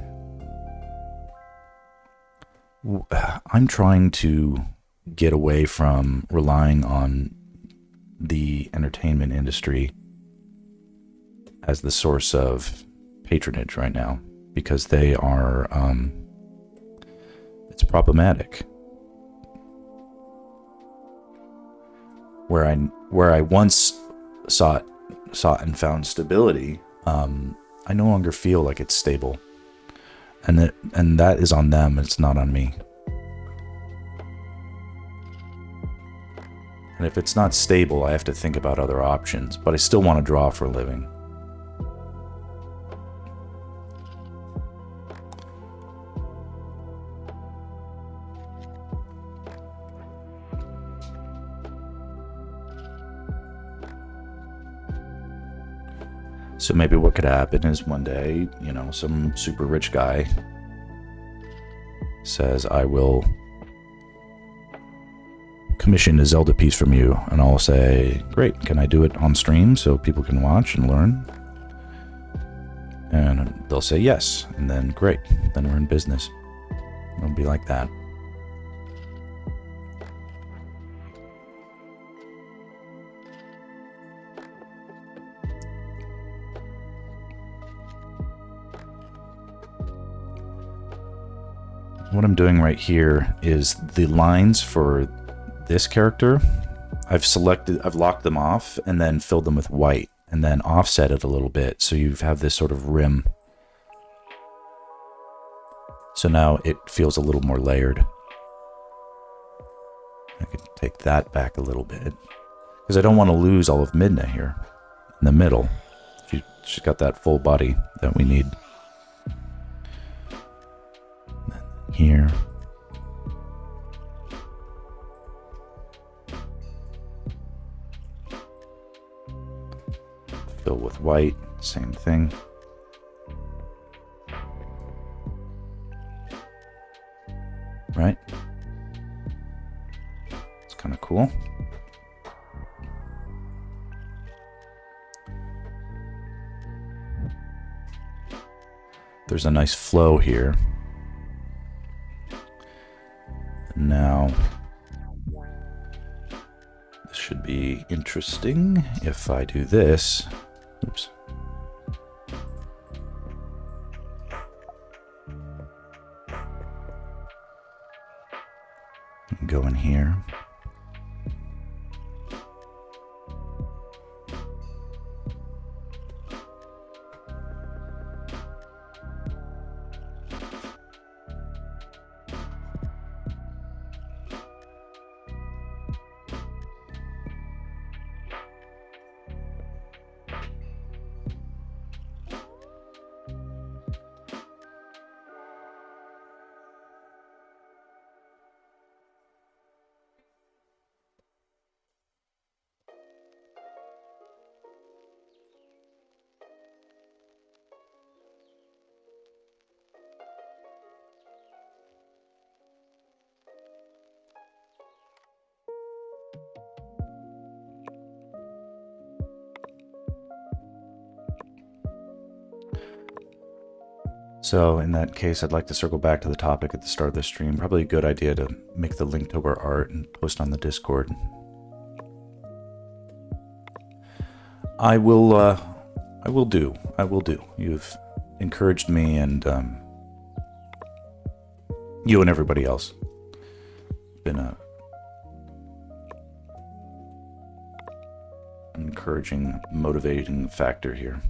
I'm trying to get away from relying on the entertainment industry as the source of patronage right now, because they are it's problematic. Where I once sought and found stability, I no longer feel like it's stable, and that is on them. It's not on me. And if it's not stable, I have to think about other options. But I still want to draw for a living. So maybe what could happen is one day, some super rich guy says, I will commission a Zelda piece from you. And I'll say, great, can I do it on stream so people can watch and learn? And they'll say yes. And then great, then we're in business. It'll be like that. What I'm doing right here is the lines for this character. I've locked them off and then filled them with white and then offset it a little bit so you have this sort of rim. So now it feels a little more layered. I could take that back a little bit because I don't want to lose all of Midna here in the middle. She's got that full body that we need. Here. Fill with white, same thing. Right? It's kind of cool. There's a nice flow here. Now, this should be interesting if I do this. Oops. Go in here. So in that case, I'd like to circle back to the topic at the start of the stream. Probably a good idea to make the link to our art and post on the Discord. I will do. You've encouraged me and you and everybody else. Been an encouraging, motivating factor here.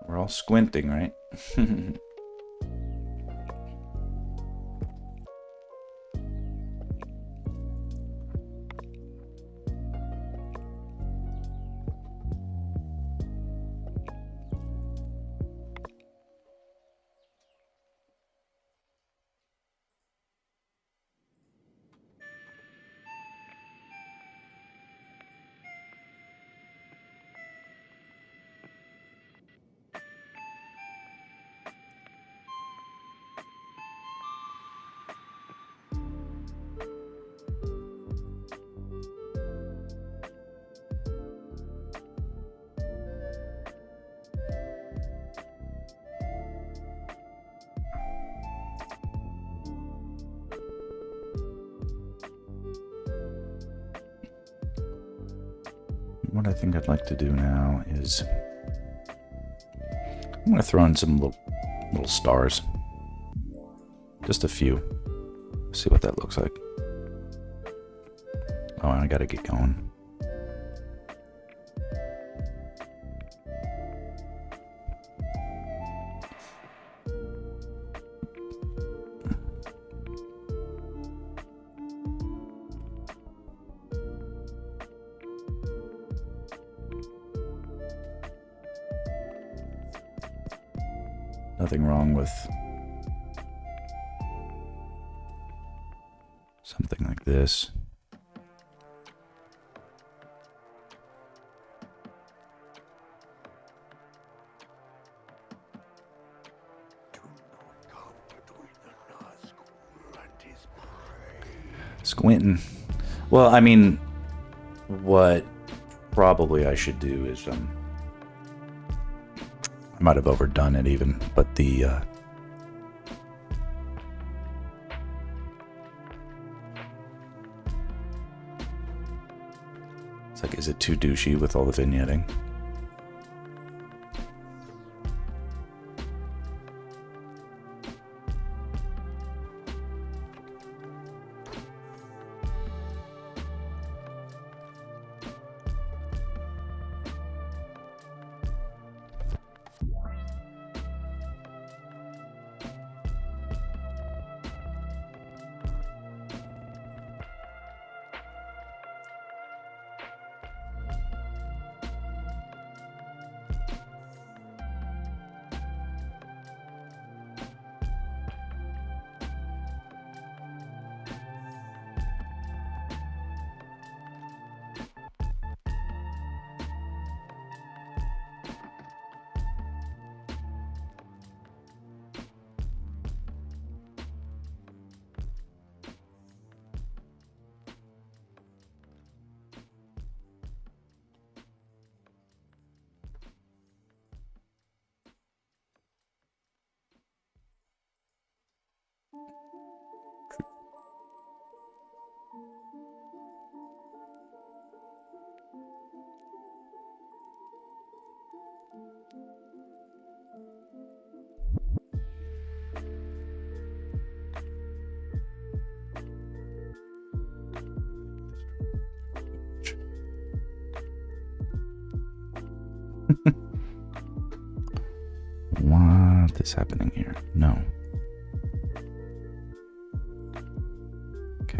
We're all squinting, right? What I think I'd like to do now is I'm going to throw in some little stars. Just a few. See what that looks like. Oh, I gotta get going. Nothing wrong with something like this. Squinting. Well, I mean, what probably I should do is I might have overdone it even, but the it's like, is it too douchey with all the vignetting? What is happening here? No. Okay.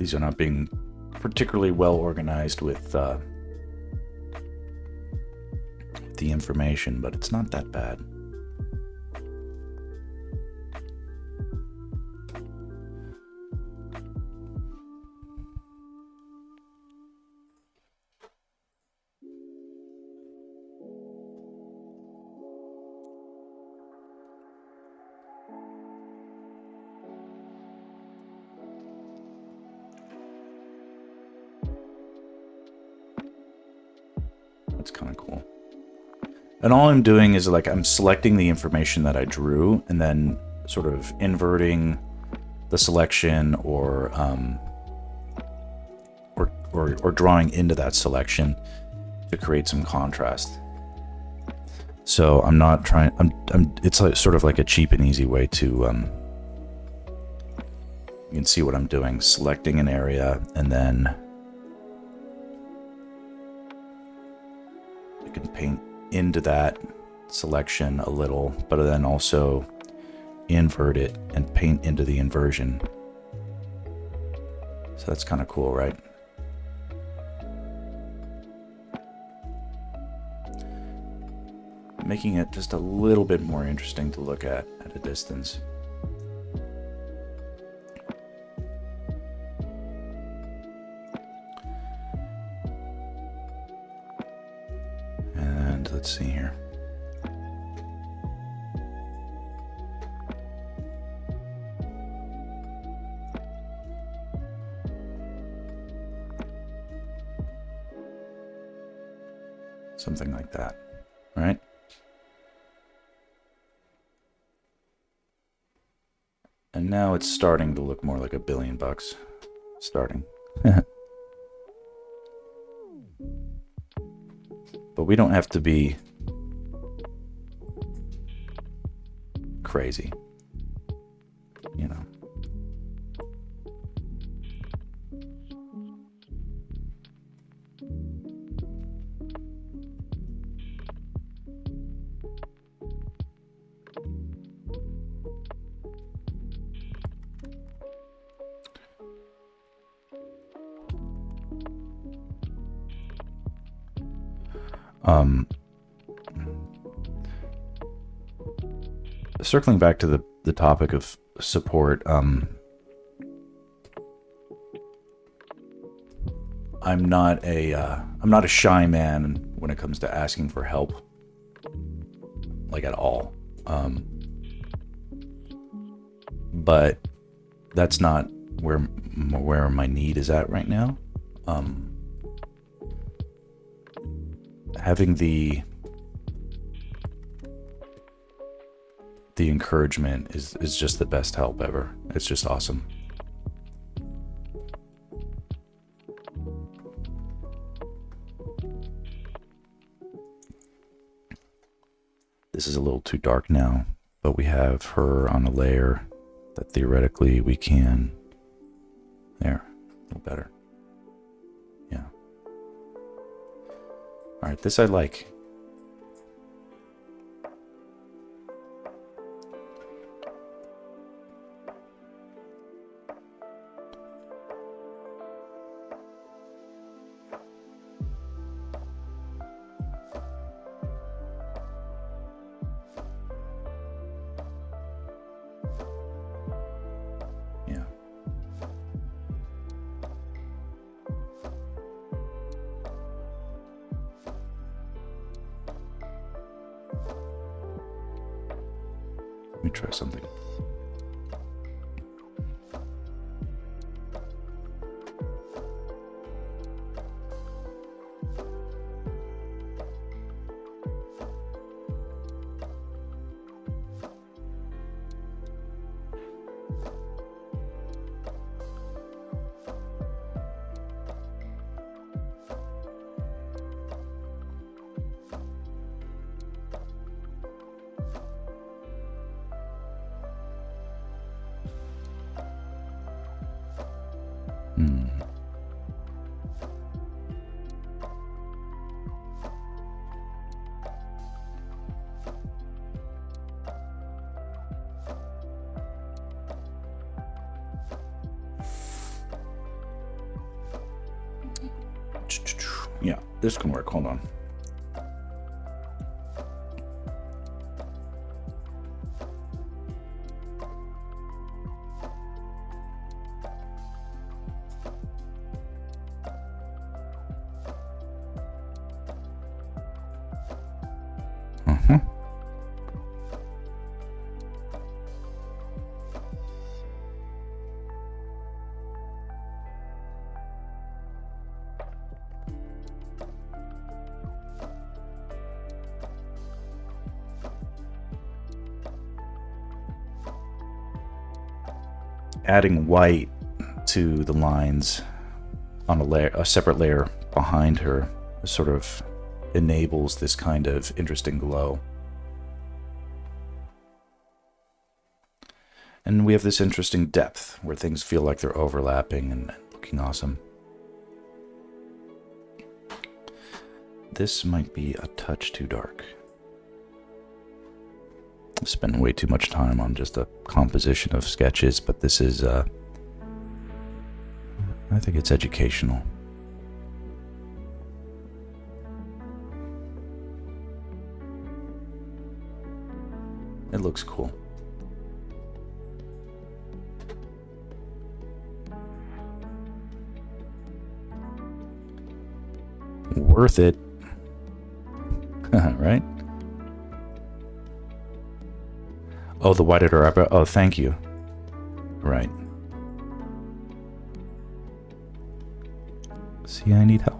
these are not being particularly well organized with the information, but it's not that bad. That's kind of cool. And all I'm doing is like I'm selecting the information that I drew and then sort of inverting the selection or drawing into that selection to create some contrast. So I'm not trying. It's like, sort of like a cheap and easy way to. You can see what I'm doing. Selecting an area and then I can paint into that selection a little, but then also invert it and paint into the inversion. So that's kind of cool, right? Making it just a little bit more interesting to look at a distance. And let's see here. Something like that, right? And now it's starting to look more like $1 billion. Starting. But we don't have to be crazy, you know. Circling back to the topic of support, I'm not a shy man when it comes to asking for help, like at all. But that's not where my need is at right now. Having the encouragement is just the best help ever. It's just awesome. This is a little too dark now, but we have her on a layer that theoretically we can. There, a little better. Yeah. All right, this I like. Yeah. Let me try something. This can work. Hold on. Adding white to the lines on a separate layer behind her sort of enables this kind of interesting glow. And we have this interesting depth where things feel like they're overlapping and looking awesome. This might be a touch too dark. I spent way too much time on just a composition of sketches, but this is, I think it's educational. It looks cool. Worth it. Right? Oh, the white editor eyebrow. Oh, thank you. Right. See, I need help.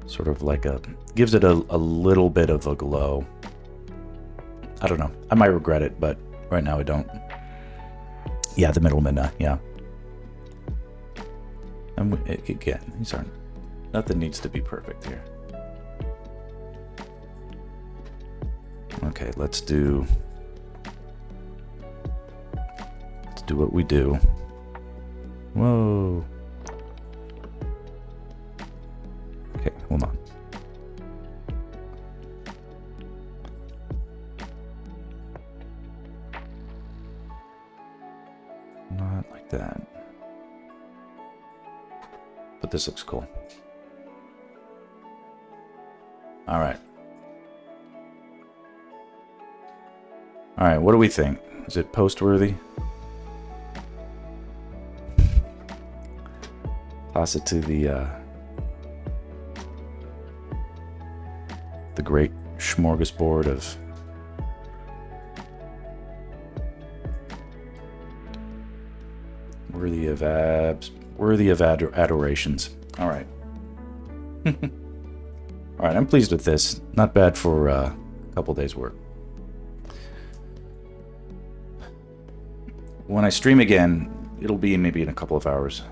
Sort of like gives it a little bit of a glow. I don't know. I might regret it, but right now I don't. Yeah, the middle Midna, yeah. And again, these aren't, nothing needs to be perfect here. Okay, let's do what we do. Whoa. Okay, hold on. Not like that. But this looks cool. All right. All right, what do we think? Is it post-worthy? Toss it to the great smorgasbord of worthy of adorations. All right. All right, I'm pleased with this. Not bad for a couple days' work. When I stream again, it'll be maybe in a couple of hours.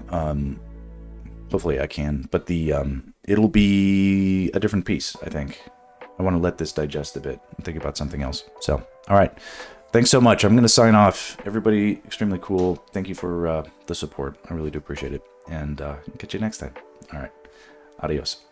Hopefully I can, but it'll be a different piece, I think. I want to let this digest a bit and think about something else. So, all right. Thanks so much. I'm going to sign off. Everybody, extremely cool. Thank you for the support. I really do appreciate it. And catch you next time. All right. Adios.